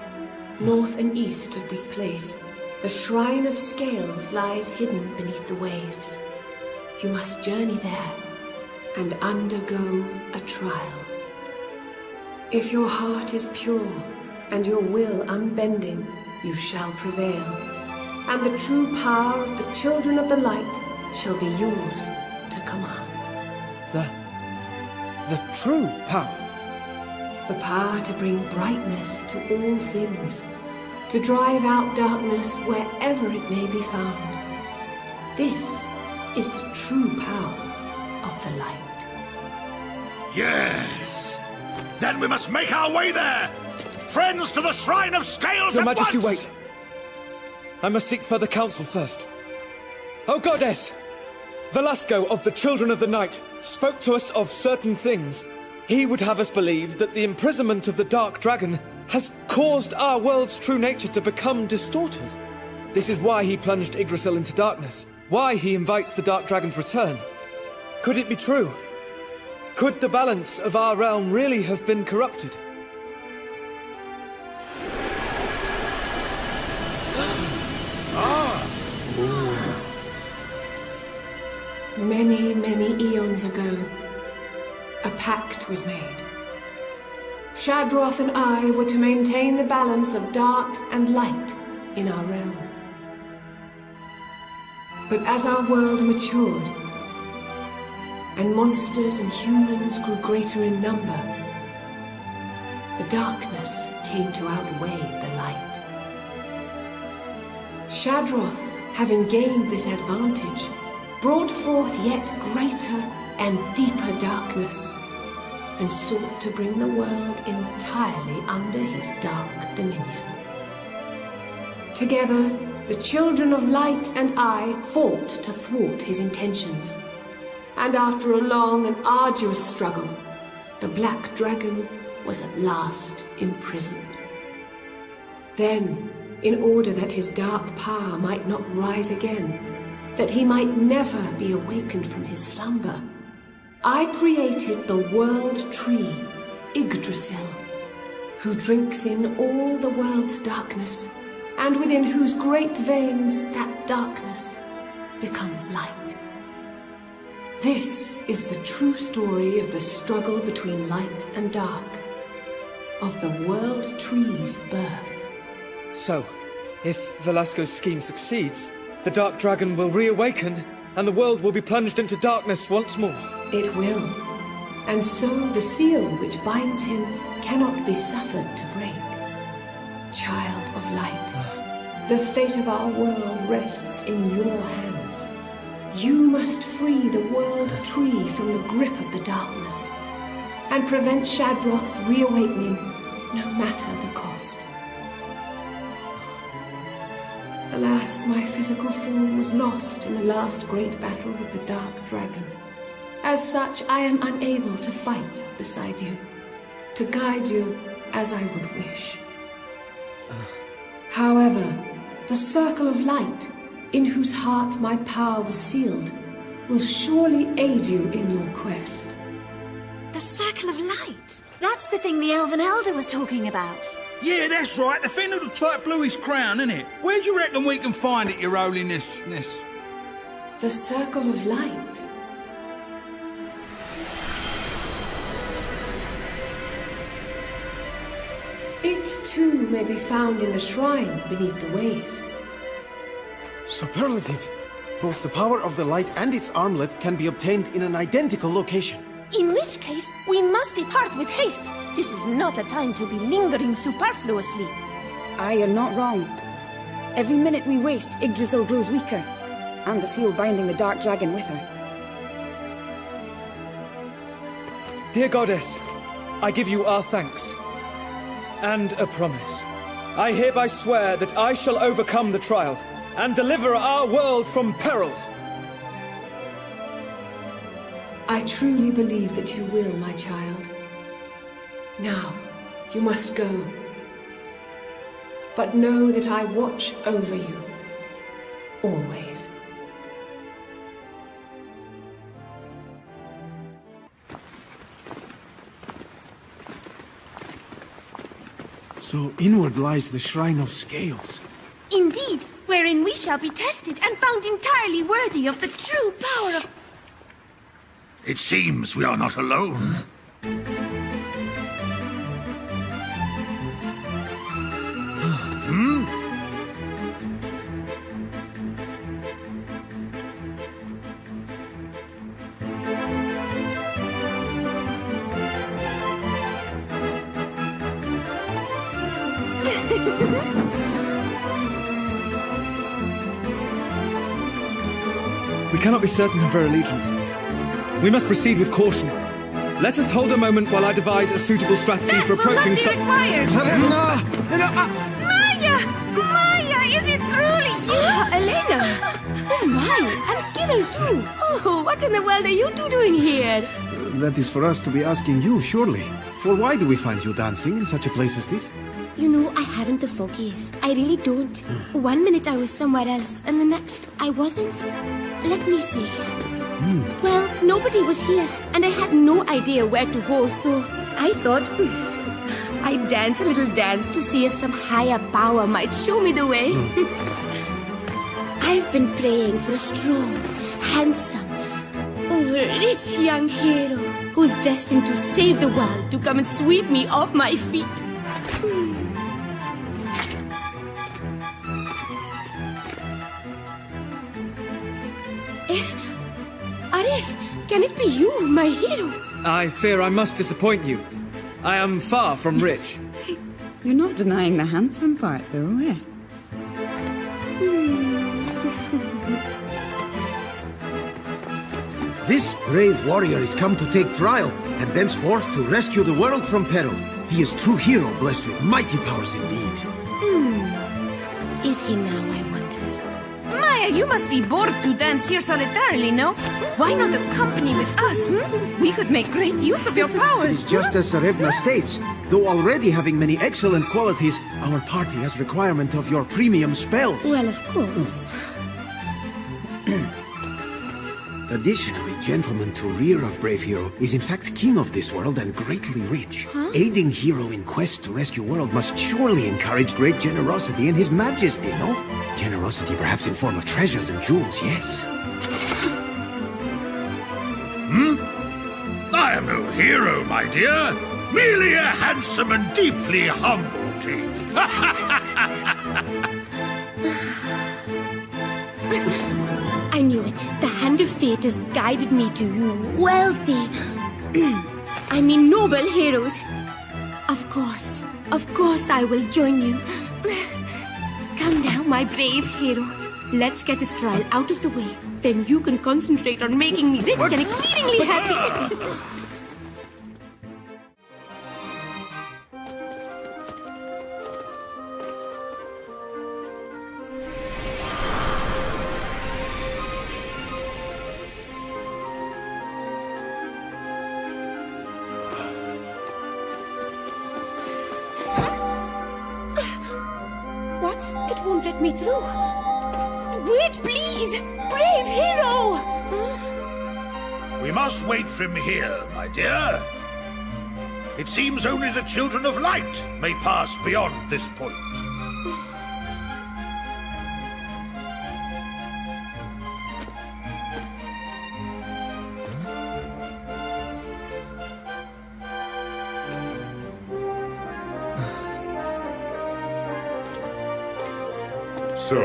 north and east of this place, the Shrine of Scales lies hidden beneath the waves. You must journey there and undergo a trial. If your heart is pure and your will unbending, you shall prevail, and the true power of the children of the light shall be yours to command. The true power? The power to bring brightness to all things, to drive out darkness wherever it may be found. This is the true power of the light. Yes! Then we must make our way there! Friends, to the Shrine of Scales Your at Majesty, once! wait! I must seek further counsel first. Oh, Goddess! Velasco of the Children of the Night spoke to us of certain things. He would have us believe that the imprisonment of the Dark Dragon has caused our world's true nature to become distorted. This is why he plunged Yggdrasil into darkness. Why he invites the Dark Dragon's return. Could it be true? Could the balance of our realm really have been corrupted? Many, many eons ago, a pact was made. Shadroth and I were to maintain the balance of dark and light in our realm. But as our world matured, and monsters and humans grew greater in number, the darkness came to outweigh the light. Shadroth, having gained this advantage, brought forth yet greater and deeper darkness, and sought to bring the world entirely under his dark dominion. Together, the Children of Light and I fought to thwart his intentions, and after a long and arduous struggle, the Black Dragon was at last imprisoned. Then, in order that his dark power might not rise again, that he might never be awakened from his slumber, I created the World Tree, Yggdrasil, who drinks in all the world's darkness, and within whose great veins that darkness becomes light. This is the true story of the struggle between light and dark, of the World Tree's birth. So, if Velasco's scheme succeeds, the Dark Dragon will reawaken, and the world will be plunged into darkness once more. It will. And so the seal which binds him cannot be suffered to break. Child of light, the fate of our world rests in your hands. You must free the World Tree from the grip of the darkness, and prevent Shadroth's reawakening, no matter the cost. Alas, my physical form was lost in the last great battle with the Dark Dragon. As such, I am unable to fight beside you, to guide you as I would wish. However, the Circle of Light, in whose heart my power was sealed, will surely aid you in your quest. The Circle of Light? That's the thing the Elven Elder was talking about. Yeah, that's right. The thing that looks like Bluey's crown, innit? Where do you reckon we can find it, Your Holiness? The Circle of Light? It too may be found in the shrine beneath the waves. Superlative. Both the power of the light and its armlet can be obtained in an identical location. In which case, we must depart with haste. This is not a time to be lingering superfluously. Aye, you're not wrong. Every minute we waste, Yggdrasil grows weaker, and the seal binding the Dark Dragon with her. Dear Goddess, I give you our thanks. And a promise. I hereby swear that I shall overcome the trial and deliver our world from peril. I truly believe that you will, my child. Now, you must go. But know that I watch over you. Always. So inward lies the Shrine of Scales. Indeed, wherein we shall be tested and found entirely worthy of the true power of... It seems we are not alone. We cannot be certain of her allegiance. We must proceed with caution. Let us hold a moment while I devise a suitable strategy for approaching such... Maya! Maya, is it truly you? Elena! Oh my, and Kiddo too! Oh, what in the world are you two doing here? That is for us to be asking you, surely. For why do we find you dancing in such a place as this? You know, I haven't the foggiest. I really don't. One minute I was somewhere else, and the next I wasn't. Let me see. Well, nobody was here, and I had no idea where to go, so I thought I'd dance a little dance to see if some higher power might show me the way. I've been praying for a strong, handsome, rich young hero who's destined to save the world to come and sweep me off my feet. Are, can it be you, my hero? I fear I must disappoint you. I am far from rich. You're not denying the handsome part, though, eh? This brave warrior is come to take trial, and thenceforth to rescue the world from peril. He is true hero, blessed with mighty powers indeed. Is he now, I wonder? Maya, you must be bored to dance here solitarily, no? Why not accompany with us? We could make great use of your powers. It's just as Sarevna states. Though already having many excellent qualities, our party has requirement of your premium spells. Well, of course. Additionally, gentleman to rear of brave hero is in fact king of this world and greatly rich. Aiding hero in quest to rescue world must surely encourage great generosity in his majesty, no? Generosity perhaps in form of treasures and jewels, yes. I am no hero, my dear. Merely a handsome and deeply humble king. I knew it. The hand of fate has guided me to you, wealthy, noble heroes. Of course I will join you. Come now, my brave hero. Let's get this trial out of the way. Then you can concentrate on making me rich and exceedingly happy. What? It won't let me through. Wait, please! Brave hero! We must wait for him here, my dear. It seems only the children of light may pass beyond this point. So,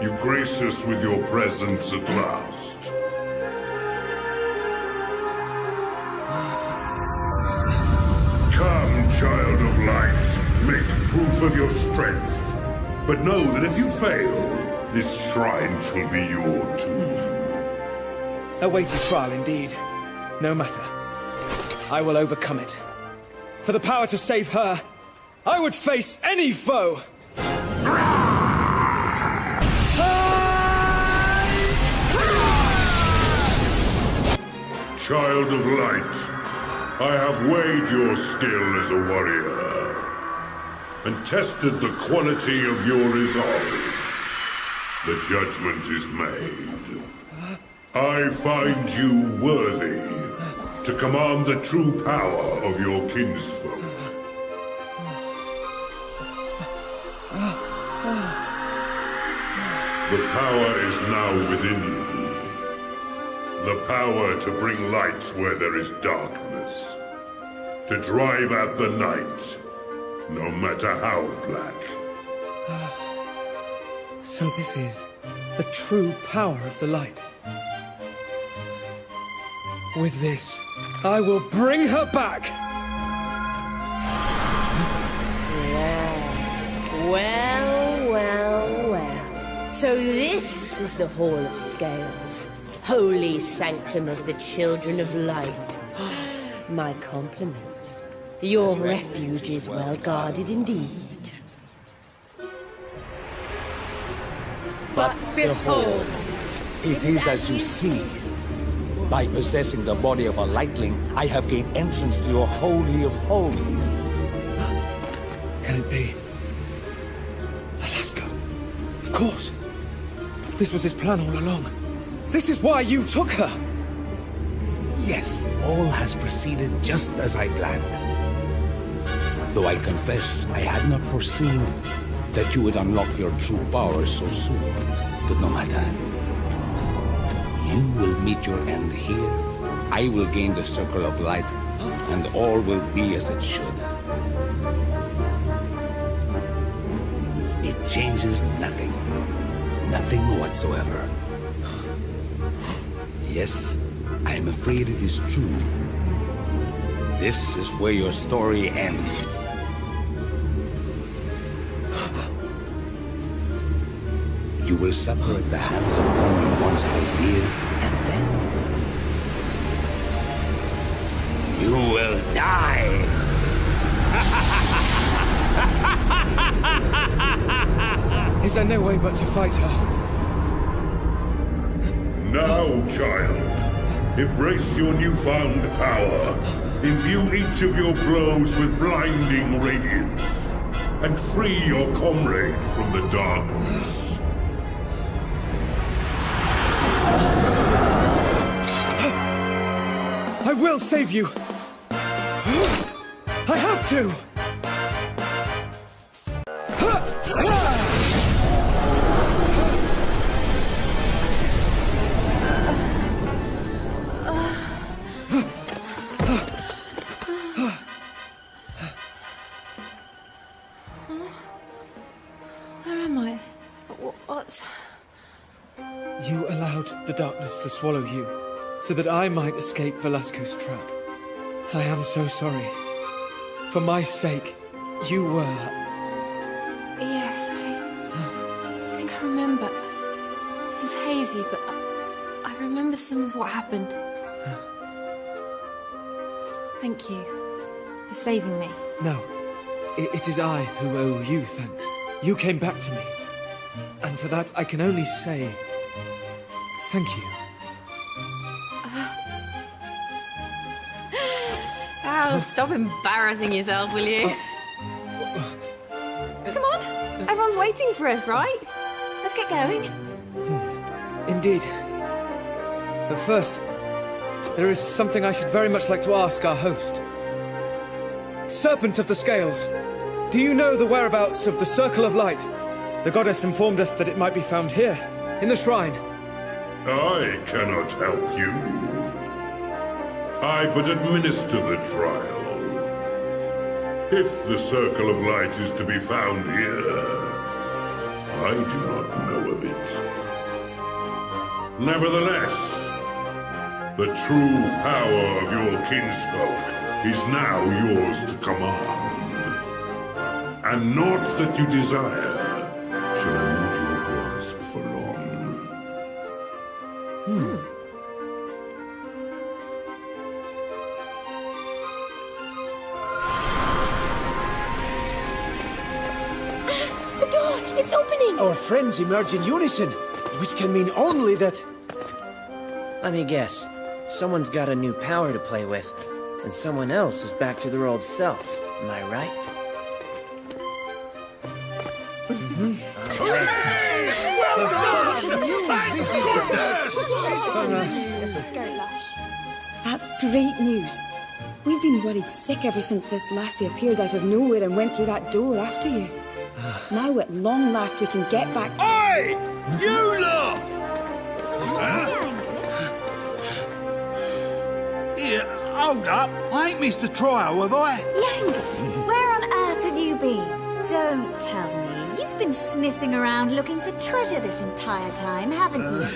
you grace us with your presence at last. Come, child of light, make proof of your strength. But know that if you fail, this shrine shall be your tomb. A weighty trial indeed. No matter. I will overcome it. For the power to save her, I would face any foe! Child of light, I have weighed your skill as a warrior, and tested the quality of your resolve. The judgment is made. I find you worthy to command the true power of your kinsfolk. The power is now within you. The power to bring light where there is darkness. To drive out the night, no matter how black. So this is the true power of the light. With this, I will bring her back! Well, well, well. So this is the Hall of Scales. Holy sanctum of the children of light. My compliments. Your refuge is well guarded indeed. But behold, It is as you see. By possessing the body of a lightling, I have gained entrance to your Holy of Holies. Can it be? Velasco. Of course. This was his plan all along. This is why you took her. Yes, all has proceeded just as I planned. Though I confess I had not foreseen that you would unlock your true powers so soon. But no matter. You will meet your end here. I will gain the Circle of Light, and all will be as it should. It changes nothing. Nothing whatsoever. Yes, I am afraid it is true. This is where your story ends. You will suffer at the hands of one you once held dear, and then you will die. Is there no way but to fight her? Now, child, embrace your newfound power. Imbue each of your blows with blinding radiance, and free your comrade from the darkness. I will save you! I have to! Where am I? What? You allowed the darkness to swallow you, so that I might escape Velasco's trap. I am so sorry. For my sake, you were... Yes, I think I remember. It's hazy, but I remember some of what happened. Thank you for saving me. No, it is I who owe you thanks. You came back to me. And for that, I can only say... thank you. Al, stop embarrassing yourself, will you? Come on, everyone's waiting for us, right? Let's get going. Indeed. But first, there is something I should very much like to ask our host. Serpent of the Scales, do you know the whereabouts of the Circle of Light? The goddess informed us that it might be found here, in the shrine. I cannot help you. I but administer the trial. If the Circle of Light is to be found here, I do not know of it. Nevertheless, the true power of your kinsfolk is now yours to command. And naught that you desire shall elude your grasp for long. The door! It's opening! Our friends emerge in unison, which can mean only that... Let me guess. Someone's got a new power to play with, and someone else is back to their old self. Am I right? That's great news. We've been worried sick ever since this lassie appeared out of nowhere and went through that door after you. Now at long last we can get back... Oi! You lot! Here, hold up. I ain't missed the trial, have I? Yanks, where on earth have you been? Don't tell me. You've been sniffing around looking for treasure this entire time, haven't you?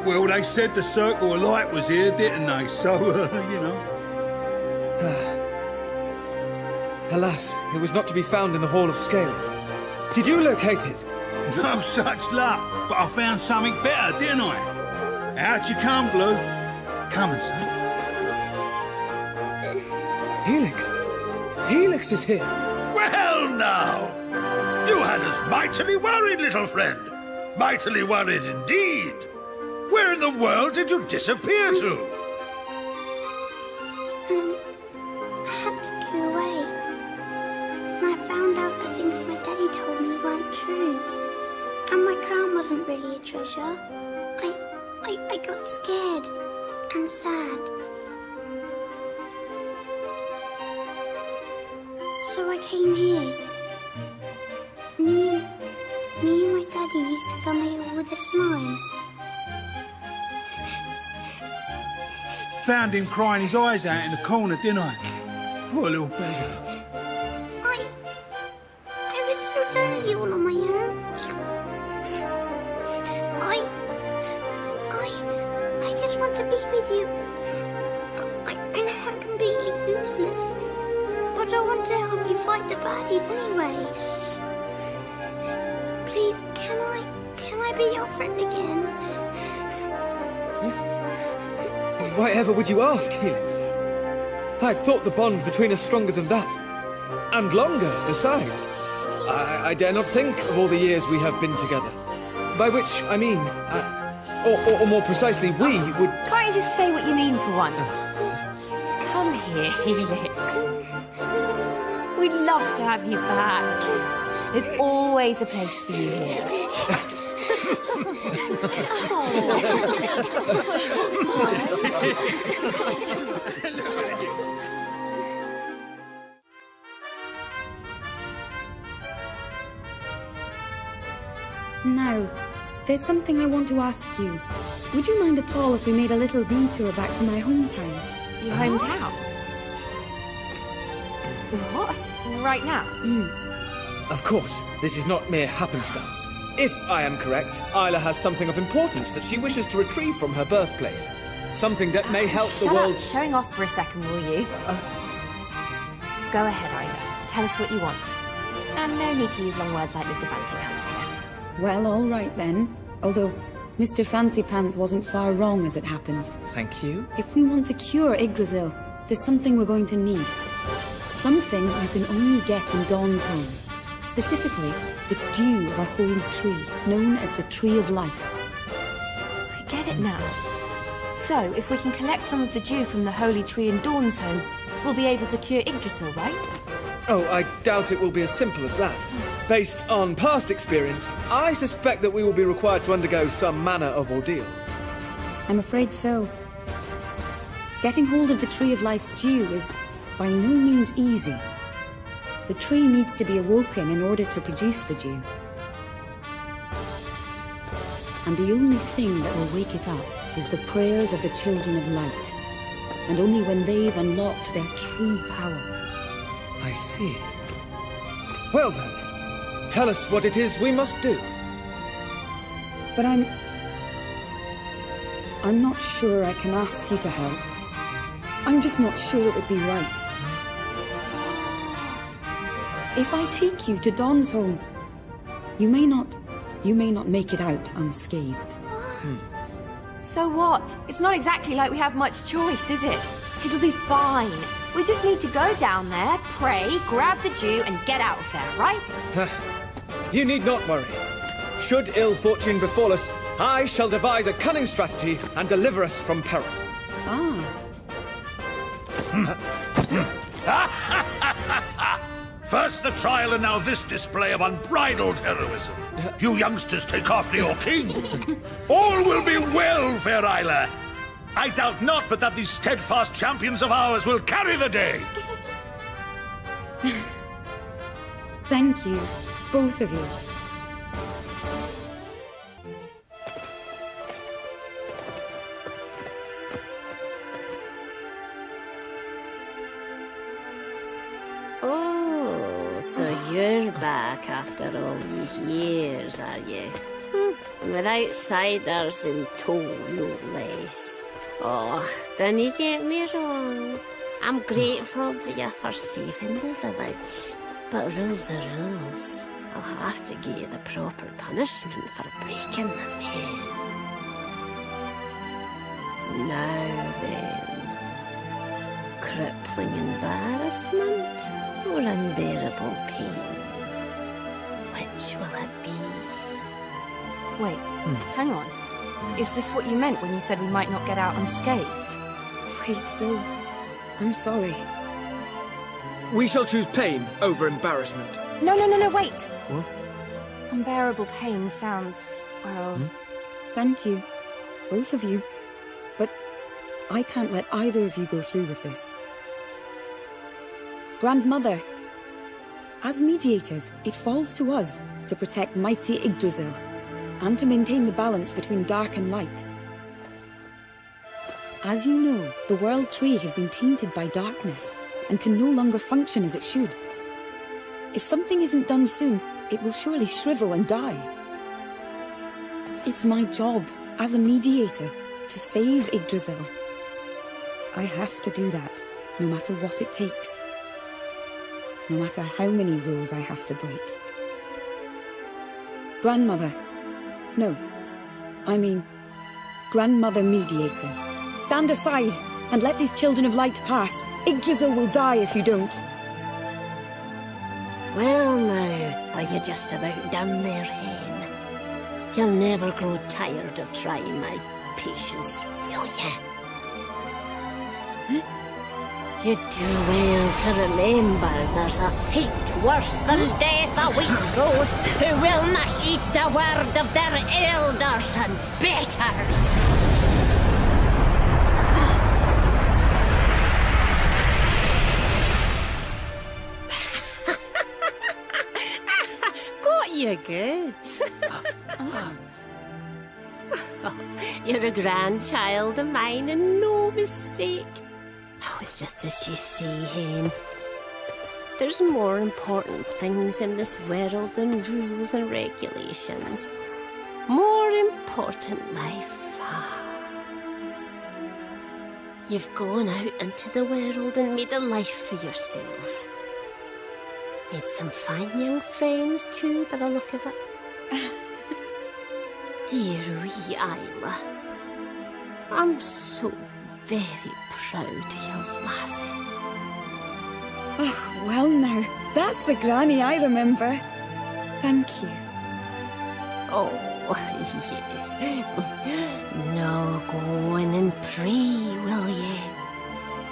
Well, they said the Circle of Light was here, didn't they? So, you know. Alas, it was not to be found in the Hall of Scales. Did you locate it? No such luck, but I found something better, didn't I? Out you come, Blue. Come and see. Helix! Helix is here! Well, now! You had us mightily worried, little friend. Mightily worried indeed. Where in the world did you disappear to? I had to go away. And I found out the things my daddy told me weren't true. And my crown wasn't really a treasure. I got scared and sad. So I came here. Me and my daddy used to come here with a slime. Found him crying his eyes out in the corner, didn't I? Poor little beggar. I was so lonely all on my own. I just want to be with you. I know I'm completely useless, but I want to help you fight the baddies anyway. Please, can I be your friend again? Why ever would you ask, Helix? I thought the bond between us stronger than that. And longer, besides. I dare not think of all the years we have been together. By which, I mean, or more precisely, we would... Can't you just say what you mean for once? Come here, Helix. We'd love to have you back. There's always a place for you here. Now, there's something I want to ask you. Would you mind at all if we made a little detour back to my hometown? Your hometown? What? Right now? Of course, this is not mere happenstance. If I am correct, Isla has something of importance that she wishes to retrieve from her birthplace. Something that may help the world... Shut up, showing off for a second, will you? Go ahead, Isla. Tell us what you want. And no need to use long words like Mr. Fancy Pants here. Well, all right then. Although, Mr. Fancy Pants wasn't far wrong as it happens. Thank you. If we want to cure Yggdrasil, there's something we're going to need. Something you can only get in Dawn's home. Specifically, the dew of a holy tree, known as the Tree of Life. I get it now. So, if we can collect some of the dew from the holy tree in Dawn's home, we'll be able to cure Yggdrasil, right? Oh, I doubt it will be as simple as that. Based on past experience, I suspect that we will be required to undergo some manner of ordeal. I'm afraid so. Getting hold of the Tree of Life's dew is by no means easy. The tree needs to be awoken in order to produce the dew. And the only thing that will wake it up is the prayers of the Children of Light. And only when they've unlocked their true power. I see. Well then, tell us what it is we must do. But I'm not sure I can ask you to help. I'm just not sure it would be right. If I take you to Dawn's home, you may not make it out unscathed. So what? It's not exactly like we have much choice, is it? It'll be fine. We just need to go down there, pray, grab the dew, and get out of there, right? You need not worry. Should ill fortune befall us, I shall devise a cunning strategy and deliver us from peril. First the trial and now this display of unbridled heroism. You youngsters take after your king. All will be well, fair Isla. I doubt not but that these steadfast champions of ours will carry the day. Thank you, both of you. Oh, so you're back after all these years, are you? And with outsiders in tow, no less. Oh, don't you get me wrong. I'm grateful to you for saving the village, but rules are rules. I'll have to give you the proper punishment for breaking them in. Now then, crippling embarrassment or unbearable pain? Which will it be? Wait, hang on. Is this what you meant when you said we might not get out unscathed? Afraid so. I'm sorry. We shall choose pain over embarrassment. No, wait! What? Unbearable pain sounds, well... Thank you. Both of you. But I can't let either of you go through with this. Grandmother, as mediators, it falls to us to protect mighty Yggdrasil, and to maintain the balance between dark and light. As you know, the World Tree has been tainted by darkness, and can no longer function as it should. If something isn't done soon, it will surely shrivel and die. It's my job, as a mediator, to save Yggdrasil. I have to do that, no matter what it takes. No matter how many rules I have to break. Grandmother. No, I mean, Grandmother Mediator. Stand aside, and let these children of light pass. Yggdrasil will die if you don't. Well now, are you just about done there, Hen? You'll never grow tired of trying my patience, will you? You do well to remember there's a fate worse than death awaits those who will not heed the word of their elders and betters. Got you good. You're a grandchild of mine and no mistake. Oh, it's just as you say, Hen. There's more important things in this world than rules and regulations. More important by far. You've gone out into the world and made a life for yourself. Made some fine young friends too, by the look of it. Dear wee Isla, I'm so very proud of you, lassie. Oh, well now, that's the granny I remember. Thank you. Oh, yes. Now go in and pray, will ye?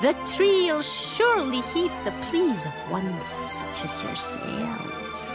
The tree'll surely heed the pleas of ones such as yourselves.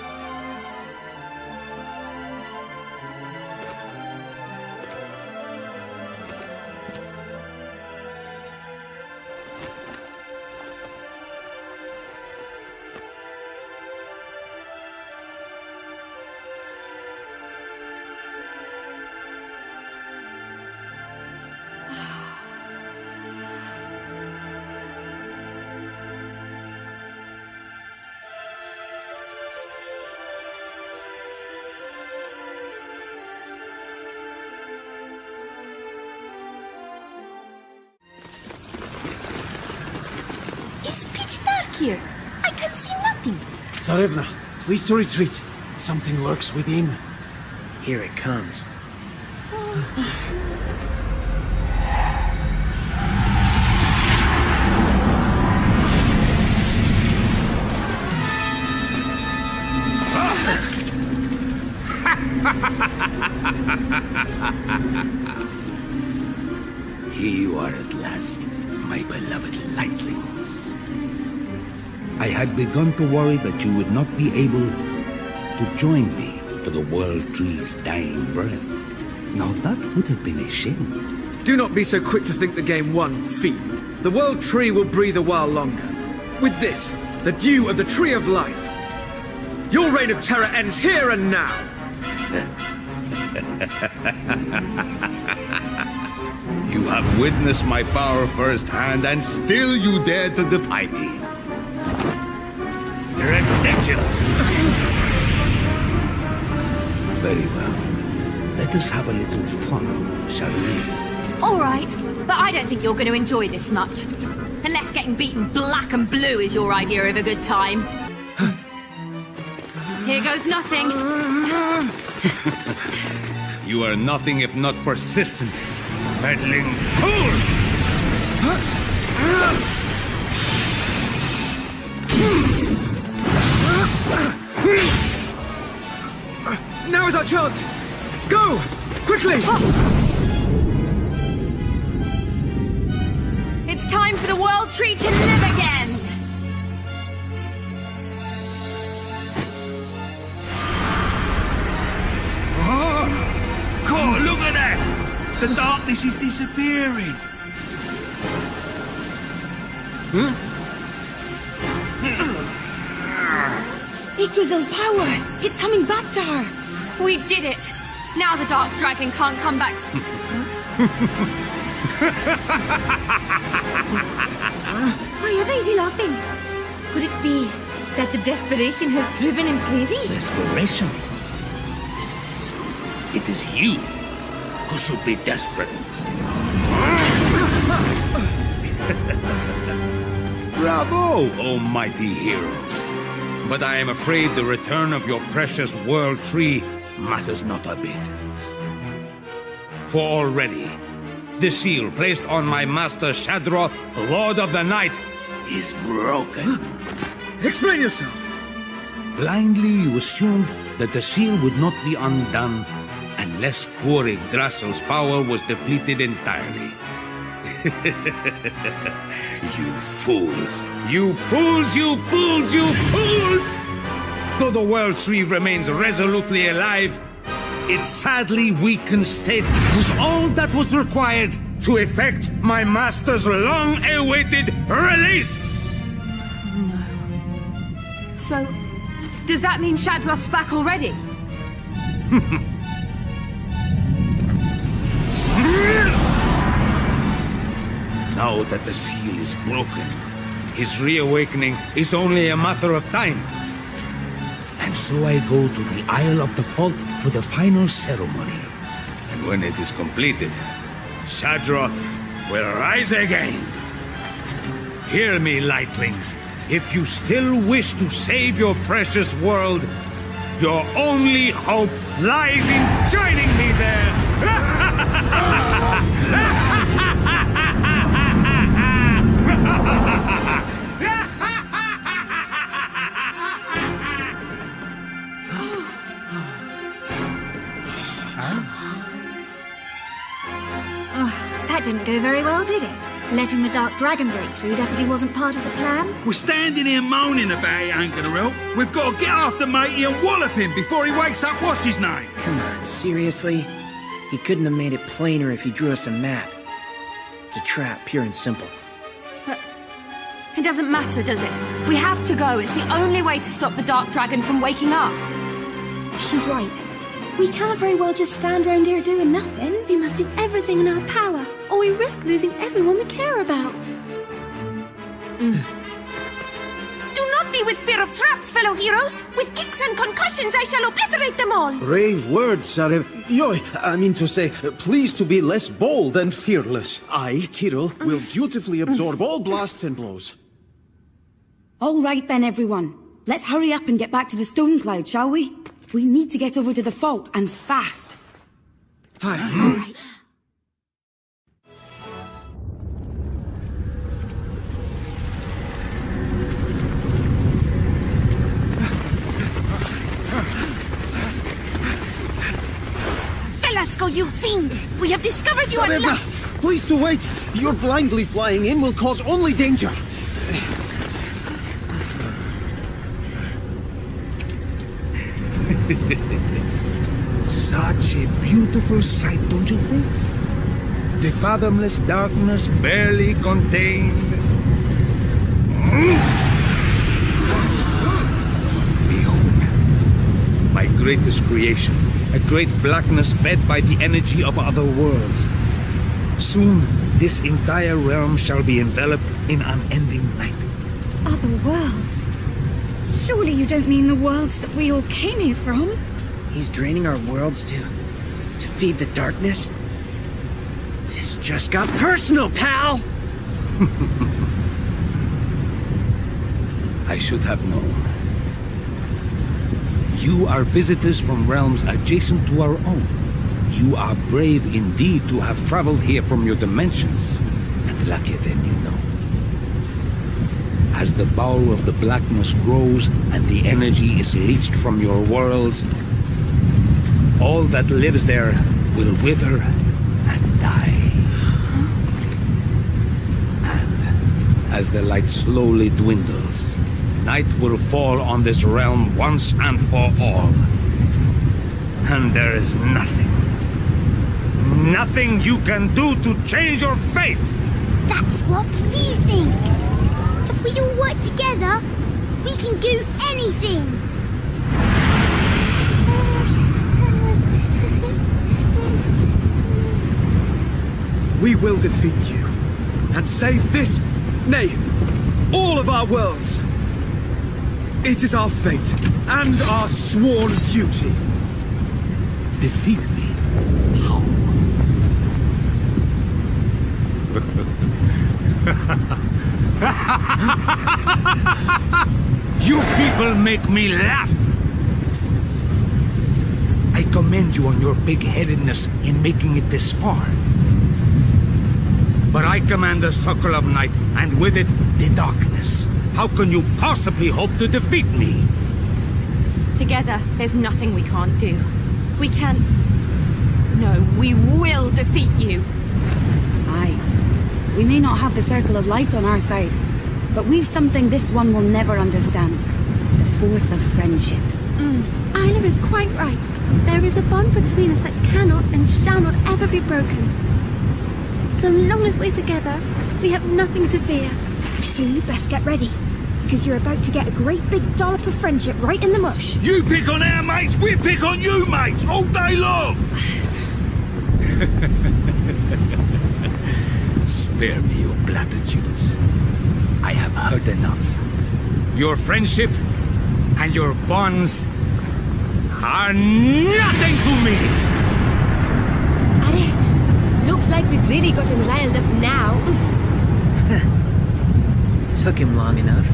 It's pitch dark here. I can see nothing. Tsarevna, please to retreat. Something lurks within. Here it comes. Here you are at last, my beloved lightlings. I had begun to worry that you would not be able to join me for the World Tree's dying breath. Now that would have been a shame. Do not be so quick to think the game won, fiend. The World Tree will breathe a while longer. With this, the dew of the Tree of Life. Your reign of terror ends here and now. You have witnessed my power firsthand, and still you dare to defy me. Ridiculous! Very well. Let us have a little fun, shall we? All right, but I don't think you're going to enjoy this much. Unless getting beaten black and blue is your idea of a good time. Here goes nothing. You are nothing if not persistent, meddling fools! Now is our chance! Go! Quickly! It's time for the World Tree to live again! God, look at that! The darkness is disappearing. Yggdrasil's power! It's coming back to her! We did it! Now the Dark Dragon can't come back. Why are they laughing? Could it be that the desperation has driven him crazy? Desperation? It is you who should be desperate. Bravo, oh mighty heroes! But I am afraid the return of your precious World Tree matters not a bit. For already, the seal placed on my master Shadroth, Lord of the Night, is broken. Explain yourself! Blindly you assumed that the seal would not be undone unless poor Yggdrasil's power was depleted entirely. You fools! You fools! You fools! You fools! Though the World Tree remains resolutely alive, its sadly weakened state was all that was required to effect my master's long-awaited release! No. So, does that mean Shadroth's back already? Now that the seal is broken, his reawakening is only a matter of time. And so I go to the Isle of the Fault for the final ceremony. And when it is completed, Shadroth will rise again. Hear me, lightlings. If you still wish to save your precious world, your only hope lies in joining me there. That didn't go very well, did it? Letting the Dark Dragon break free definitely wasn't part of the plan. We're standing here moaning about it ain't gonna help. We've got to get after Matey and wallop him before he wakes up what's his name. Come on, seriously? He couldn't have made it plainer if he drew us a map. It's a trap, pure and simple. But it doesn't matter, does it? We have to go. It's the only way to stop the Dark Dragon from waking up. She's right. We can't very well just stand around here doing nothing. We must do everything in our power, or we risk losing everyone we care about. Do not be with fear of traps, fellow heroes. With kicks and concussions, I shall obliterate them all. Brave words, Sarev. I mean to say, please to be less bold and fearless. I, Kirill, will dutifully absorb all blasts and blows. All right then, everyone. Let's hurry up and get back to the Stone Cloud, shall we? We need to get over to the fault, and fast. Hi. All right. Velasco, you fiend! We have discovered you at last! Please to wait. Your blindly flying in will cause only danger. Such a beautiful sight, don't you think? The fathomless darkness barely contained. Behold, my greatest creation, a great blackness fed by the energy of other worlds. Soon, this entire realm shall be enveloped in unending night. Other worlds? Surely you don't mean the worlds that we all came here from? He's draining our worlds to feed the darkness? This just got personal, pal! I should have known. You are visitors from realms adjacent to our own. You are brave indeed to have traveled here from your dimensions, and luckier than you know. As the power of the blackness grows and the energy is leached from your worlds, all that lives there will wither and die. And as the light slowly dwindles, night will fall on this realm once and for all. And there is nothing you can do to change your fate! That's what you think! If we all work together, we can do anything! We will defeat you, and save this, nay, all of our worlds! It is our fate, and our sworn duty. Defeat me? How? You people make me laugh! I commend you on your big-headedness in making it this far. But I command the Circle of Night, and with it, the darkness. How can you possibly hope to defeat me? Together, there's nothing we can't do. We can... No, we will defeat you! Aye. We may not have the Circle of Light on our side, but we've something this one will never understand. The force of friendship. Isla is quite right. There is a bond between us that cannot and shall not ever be broken. So long as we're together, we have nothing to fear. So you best get ready, because you're about to get a great big dollop of friendship right in the mush. You pick on our mates, we pick on you mates, all day long! Spare me your platitudes. I have heard enough. Your friendship and your bonds are nothing to me! Looks like we've really got him riled up now. Took him long enough.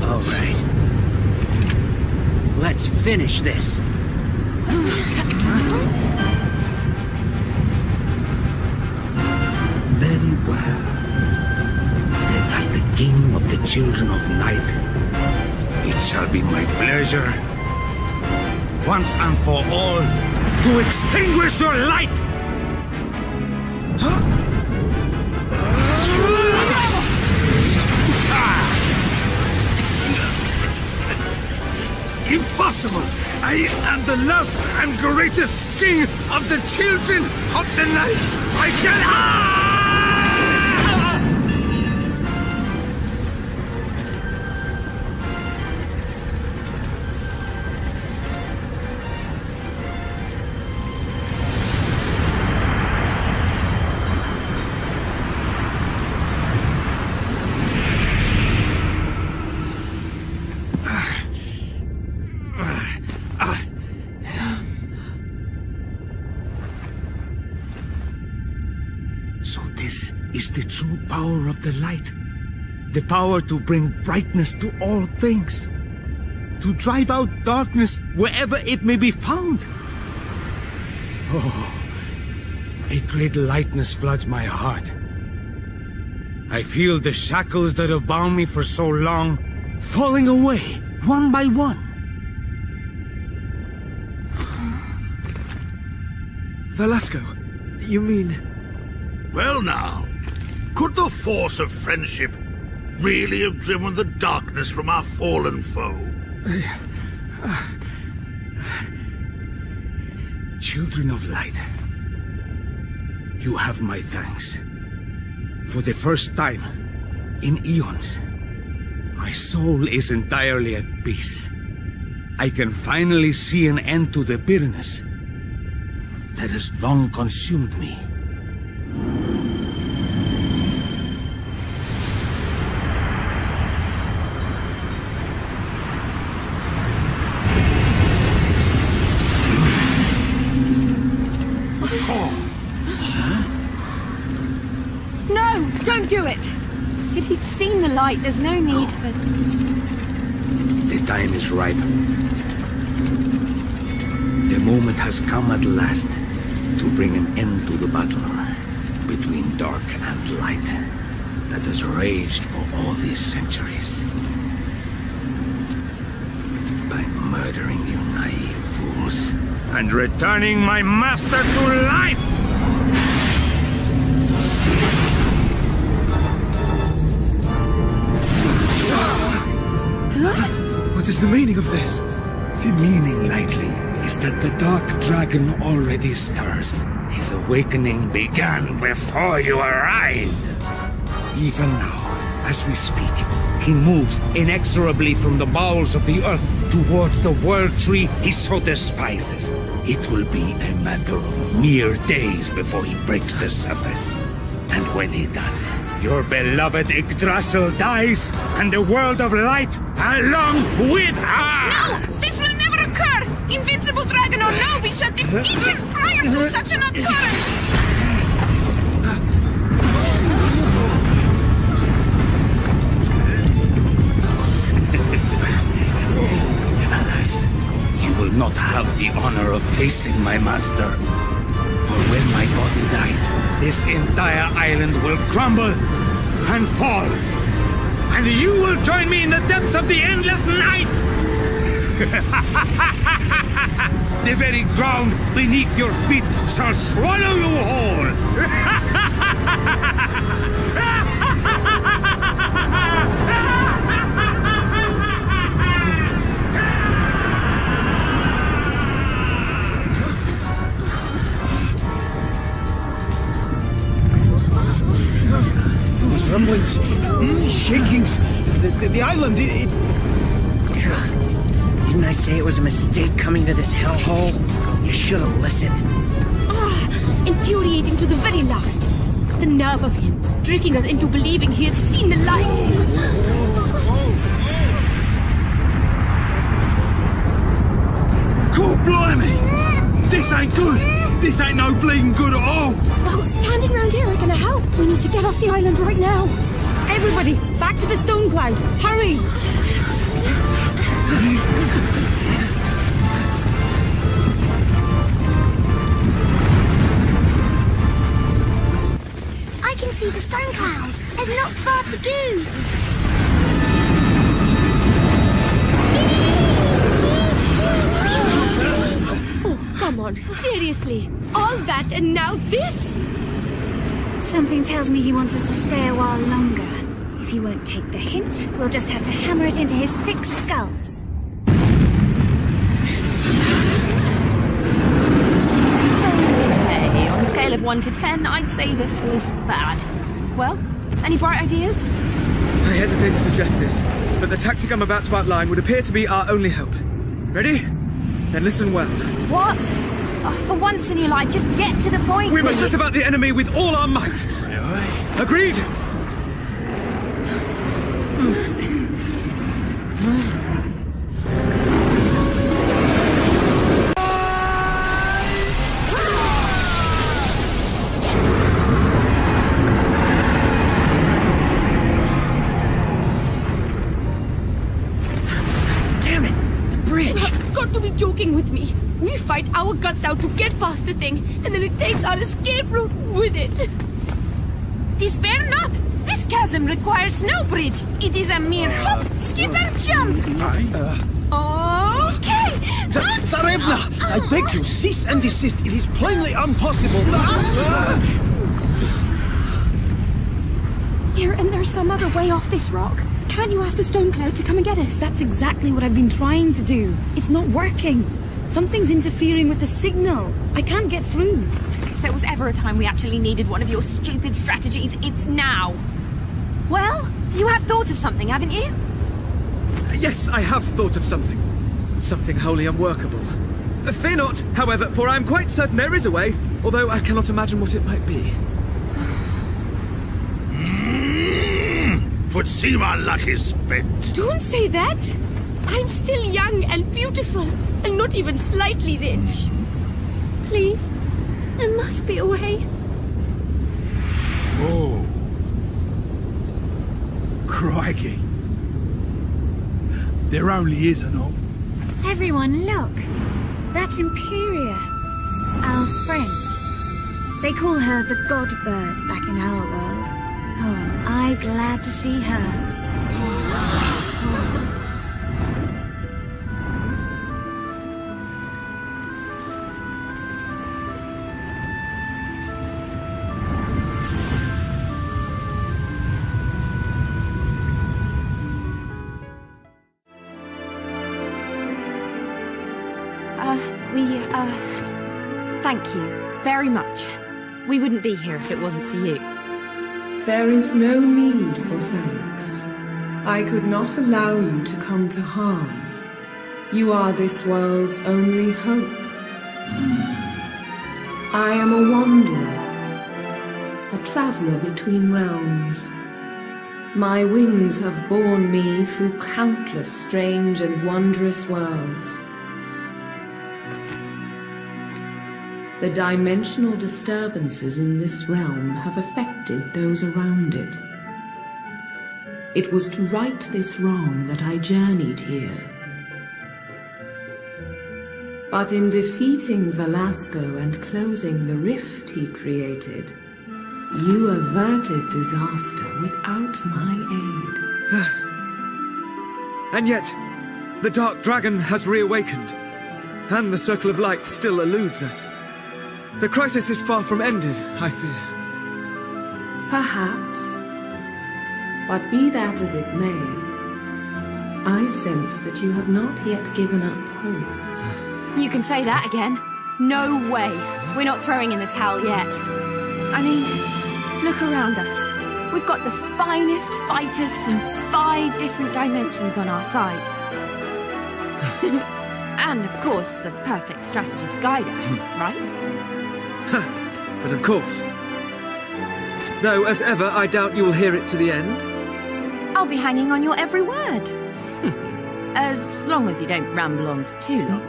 All right. Let's finish this. Very well. Then as the king of the children of night, it shall be my pleasure, once and for all, to extinguish your light! Impossible! I am the last and greatest king of the children of the night! I can... So this is the true power of the light. The power to bring brightness to all things. To drive out darkness wherever it may be found. Oh, a great lightness floods my heart. I feel the shackles that have bound me for so long falling away, one by one. Velasco, you mean... Well now, could the force of friendship really have driven the darkness from our fallen foe? Children of light, you have my thanks. For the first time in eons, my soul is entirely at peace. I can finally see an end to the bitterness that has long consumed me. No! Don't do it! If you've seen the light, there's no need for... The time is ripe. The moment has come at last to bring an end to the battle between dark and light that has raged for all these centuries. By murdering you naive fools and returning my master to life! What is the meaning of this? The meaning, Lightling, is that the Dark Dragon already stirs. His awakening began before you arrived. Even now, as we speak, he moves inexorably from the bowels of the earth towards the world tree he so despises. It will be a matter of mere days before he breaks the surface. And when he does, your beloved Yggdrasil dies, and the world of light along with her! No! This will never occur! Invincible dragon or no, we shall defeat him prior to such an occurrence! Alas, you will not have the honor of facing my master. For when my body dies, this entire island will crumble and fall. And you will join me in the depths of the endless night! The very ground beneath your feet shall swallow you whole! Those rumblings, shakings, the island, Didn't I say it was a mistake coming to this hellhole? You should have listened. Infuriating to the very last. The nerve of him, tricking us into believing he had seen the light. Cool, blimey! This ain't good! This ain't no bleeding good at all! Well, standing round here ain't gonna help. We need to get off the island right now. Everybody, back to the stone cloud. Hurry! I can see the storm cloud. There's not far to go. Oh, come on, seriously. All that and now this? Something tells me he wants us to stay a while longer. If he won't take the hint, we'll just have to hammer it into his thick skulls. Hey, on a scale of 1 to 10, I'd say this was bad. Well, any bright ideas? I hesitate to suggest this, but the tactic I'm about to outline would appear to be our only hope. Ready? Then listen well. What? Oh, for once in your life, just get to the point. We must set about the enemy with all our might. Agreed? Damn it! The bridge! You have got to be joking with me. We fight our guts out to get past the thing, and then it takes our escape route with it. Despair not! This chasm requires no bridge. It is a mere hop, skip and jump. Okay! Tsarevna! I beg you, cease and desist. It is plainly impossible. Here, and there's some other way off this rock. Can't you ask the stone cloud to come and get us? That's exactly what I've been trying to do. It's not working. Something's interfering with the signal. I can't get through. If there was ever a time we actually needed one of your stupid strategies, it's now. Well, you have thought of something, haven't you? Yes, I have thought of something. Something wholly unworkable. Fear not, however, for I am quite certain there is a way, although I cannot imagine what it might be. Would seem our luck is spent. Don't say that! I'm still young and beautiful, and not even slightly rich. Please, there must be a way. Oh. Crikey. There only is an all. Everyone, look. That's Imperia, our friend. They call her the God Bird back in our world. Oh, am I glad to see her. Thank you very much. We wouldn't be here if it wasn't for you. There is no need for thanks. I could not allow you to come to harm. You are this world's only hope. I am a wanderer, a traveler between realms. My wings have borne me through countless strange and wondrous worlds. The dimensional disturbances in this realm have affected those around it. It was to right this wrong that I journeyed here. But in defeating Velasco and closing the rift he created, you averted disaster without my aid. And yet, the Dark Dragon has reawakened, and the Circle of Light still eludes us. The crisis is far from ended, I fear. Perhaps. But be that as it may, I sense that you have not yet given up hope. You can say that again. No way. We're not throwing in the towel yet. I mean, look around us. We've got the finest fighters from 5 different dimensions on our side. And, of course, the perfect strategy to guide us, right? But of course. Though, as ever, I doubt you will hear it to the end. I'll be hanging on your every word. As long as you don't ramble on for too long.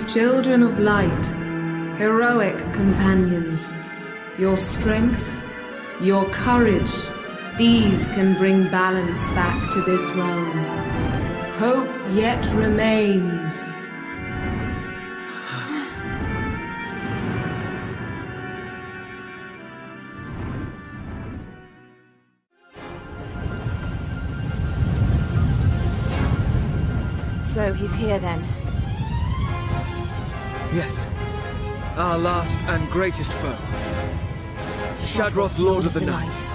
Children of light, heroic companions, your strength, your courage, these can bring balance back to this realm. Hope yet remains. So he's here then. Yes. Our last and greatest foe. Shadroth, Lord of the Night.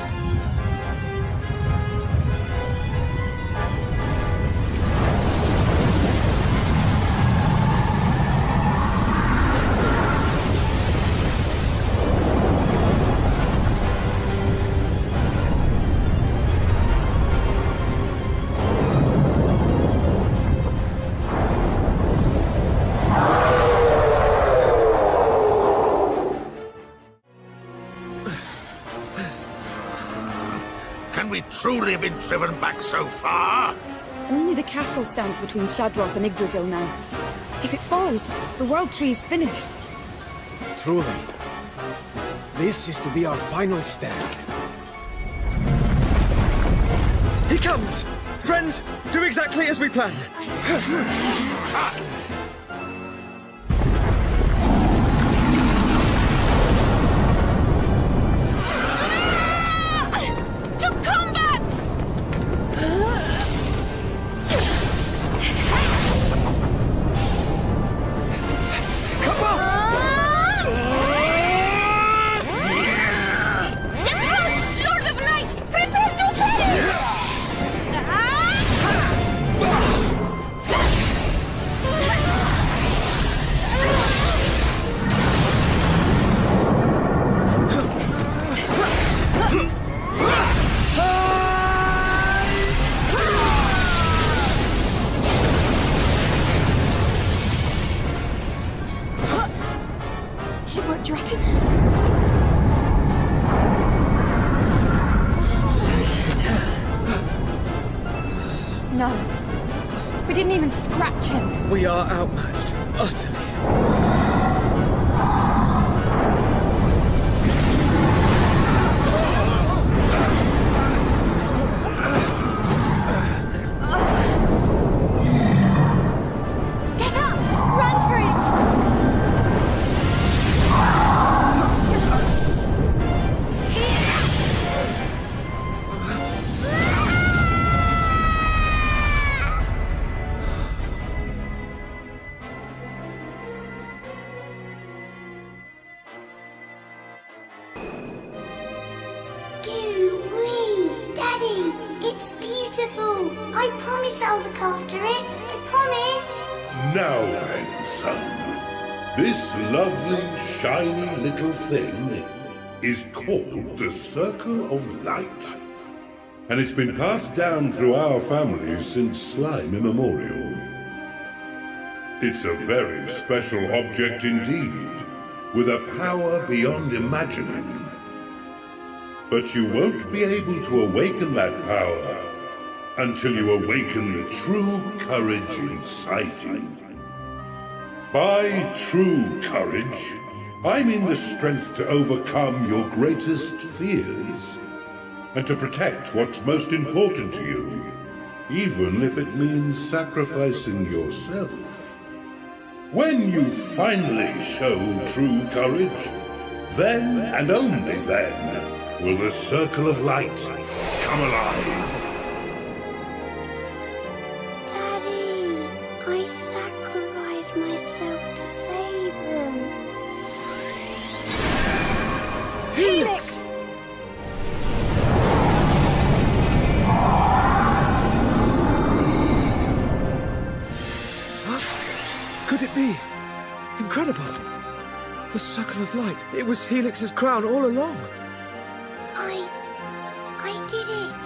Truly have been driven back so far? Only the castle stands between Shadroth and Yggdrasil now. If it falls, the World Tree is finished. Truly. This is to be our final stand. He comes! Friends, do exactly as we planned. No. We didn't even scratch him. We are outmatched, utterly. Daddy, it's beautiful. I promise I'll look after it. I promise. Now then, son. This lovely, shiny little thing is called the Circle of Light. And it's been passed down through our family since slime immemorial. It's a very special object indeed, with a power beyond imagining. But you won't be able to awaken that power until you awaken the true courage inside you. By true courage, I mean the strength to overcome your greatest fears and to protect what's most important to you, even if it means sacrificing yourself. When you finally show true courage, then and only then will the Circle of Light come alive. Daddy, I sacrificed myself to save them. Helix! Could it be? Incredible! The Circle of Light. It was Helix's crown all along. I did it.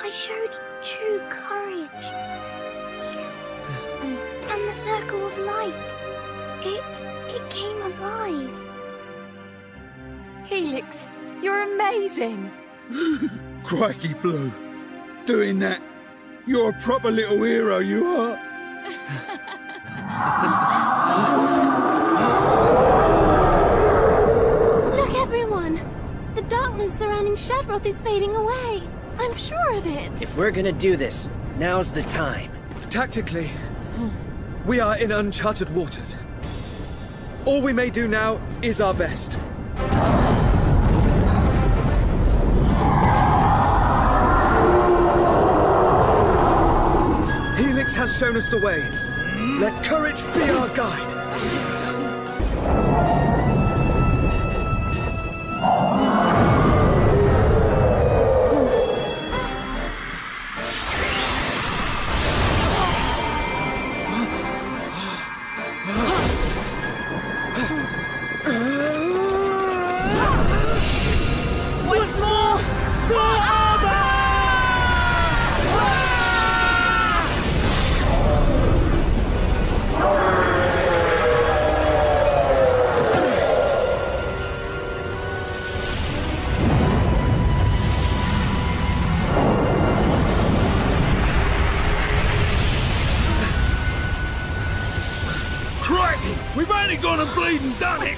I showed true courage. And the Circle of Light. It came alive. Helix, you're amazing! Crikey, Blue. Doing that. You're a proper little hero, you are. Look, everyone! The darkness surrounding Shadroth is fading away. I'm sure of it. If we're gonna do this, now's the time. Tactically, we are in uncharted waters. All we may do now is our best. Helix has shown us the way. Let courage be our guide. Once more, forever! Crikey! We've only gone and bleeding done it!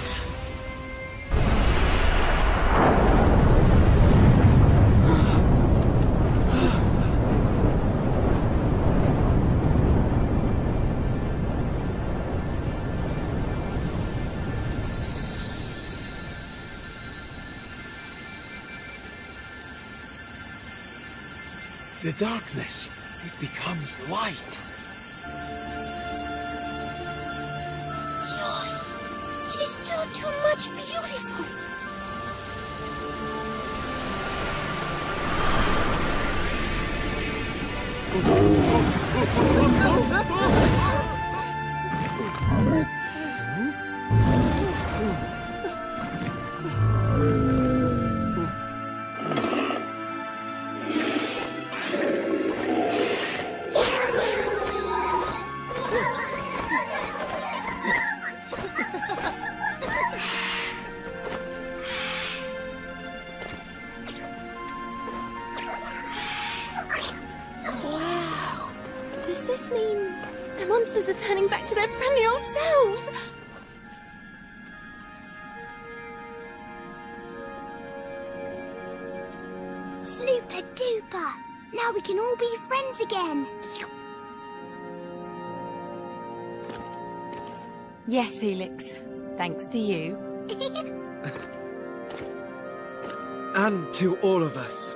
The darkness, it becomes light. It is still too much beautiful. Wow. Does this mean the monsters are turning back to their friendly old selves? Super duper. Now we can all be friends again. Yes, Helix. Thanks to you. And to all of us.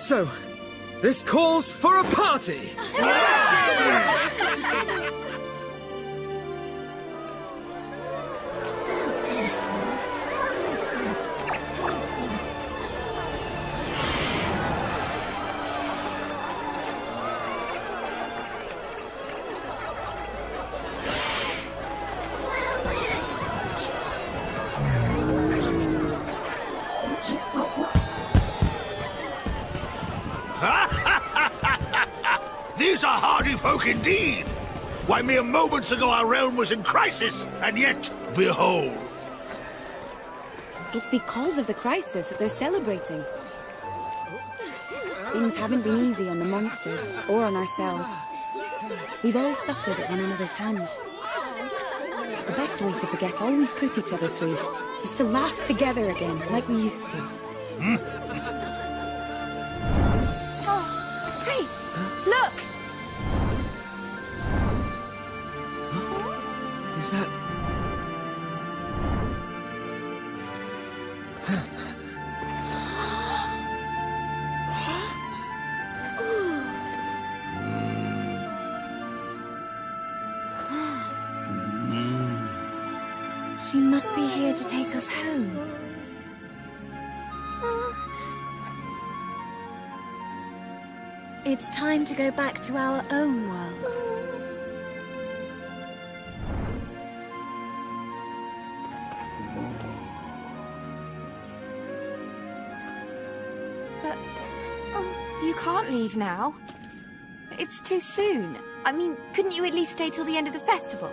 So, this calls for a party! These are hardy folk indeed! Why, mere moments ago our realm was in crisis, and yet, behold! It's because of the crisis that they're celebrating. Things haven't been easy on the monsters, or on ourselves. We've all suffered at one another's hands. The best way to forget all we've put each other through is to laugh together again, like we used to. Hey, look! Is that... She must be here to take us home. It's time to go back to our own worlds. But you can't leave now. It's too soon. I mean, couldn't you at least stay till the end of the festival?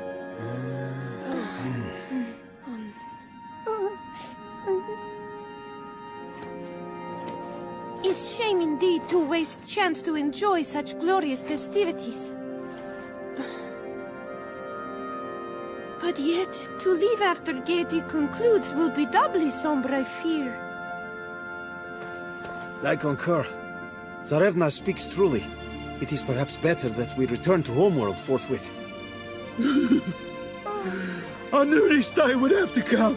It's shame indeed to waste chance to enjoy such glorious festivities. But yet, to leave after gaiety concludes will be doubly sombre, I fear. I concur. Tsarevna speaks truly. It is perhaps better that we return to Homeworld forthwith. I knew this day would have to come.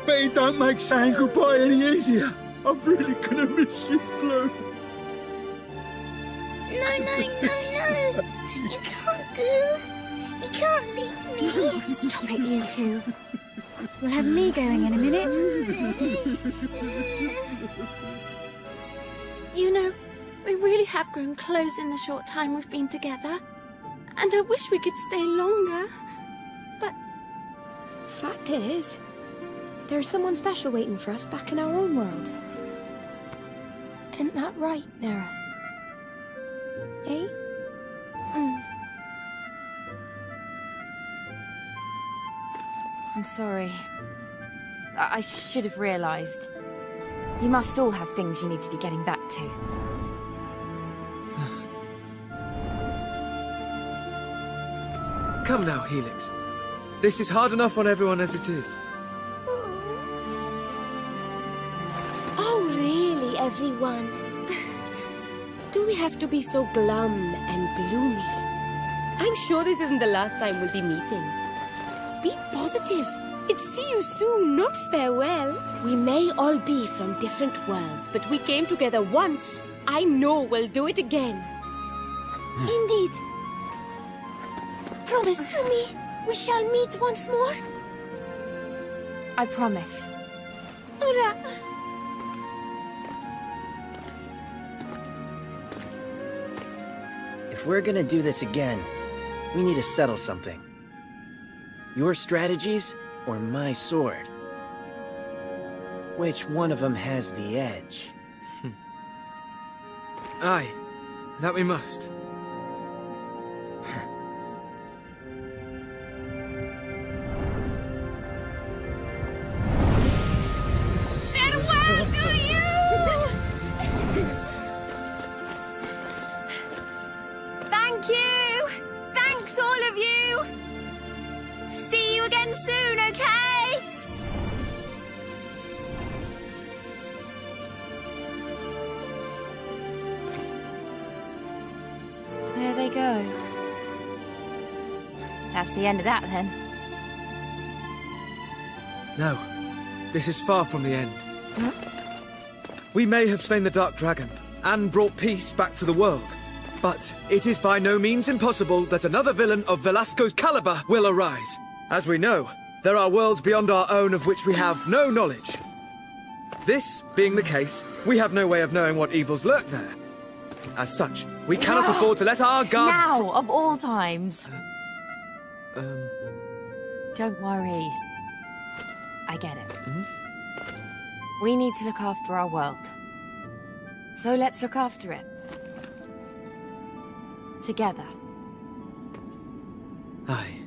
But it don't make saying goodbye any easier. I'm really gonna miss you, Blue. No. You can't go. You can't leave me. Oh, stop it, you two. We'll have me going in a minute. You know, we really have grown close in the short time we've been together. And I wish we could stay longer. But... Fact is, there's someone special waiting for us back in our own world. Isn't that right, Nera? Eh? I'm sorry. I should have realized. You must all have things you need to be getting back to. Come now, Helix. This is hard enough on everyone as it is. Oh, really, everyone? Do we have to be so glum and gloomy? I'm sure this isn't the last time we'll be meeting. Be positive. It's see you soon, not farewell. We may all be from different worlds, but we came together once. I know we'll do it again. Indeed. Promise to me, we shall meet once more. I promise. Hurrah! If we're gonna do this again, we need to settle something. Your strategies or my sword? Which one of them has the edge? Aye, that we must. Farewell to you! Thank you! Thanks, all of you! See you again soon, okay? There they go. That's the end of that, then. No, this is far from the end. We may have slain the Dark Dragon, and brought peace back to the world. But it is by no means impossible that another villain of Velasco's caliber will arise. As we know, there are worlds beyond our own of which we have no knowledge. This being the case, we have no way of knowing what evils lurk there. As such, we cannot afford to let our guard... Now, of all times. Don't worry. I get it. We need to look after our world. So let's look after it. Together. Aye.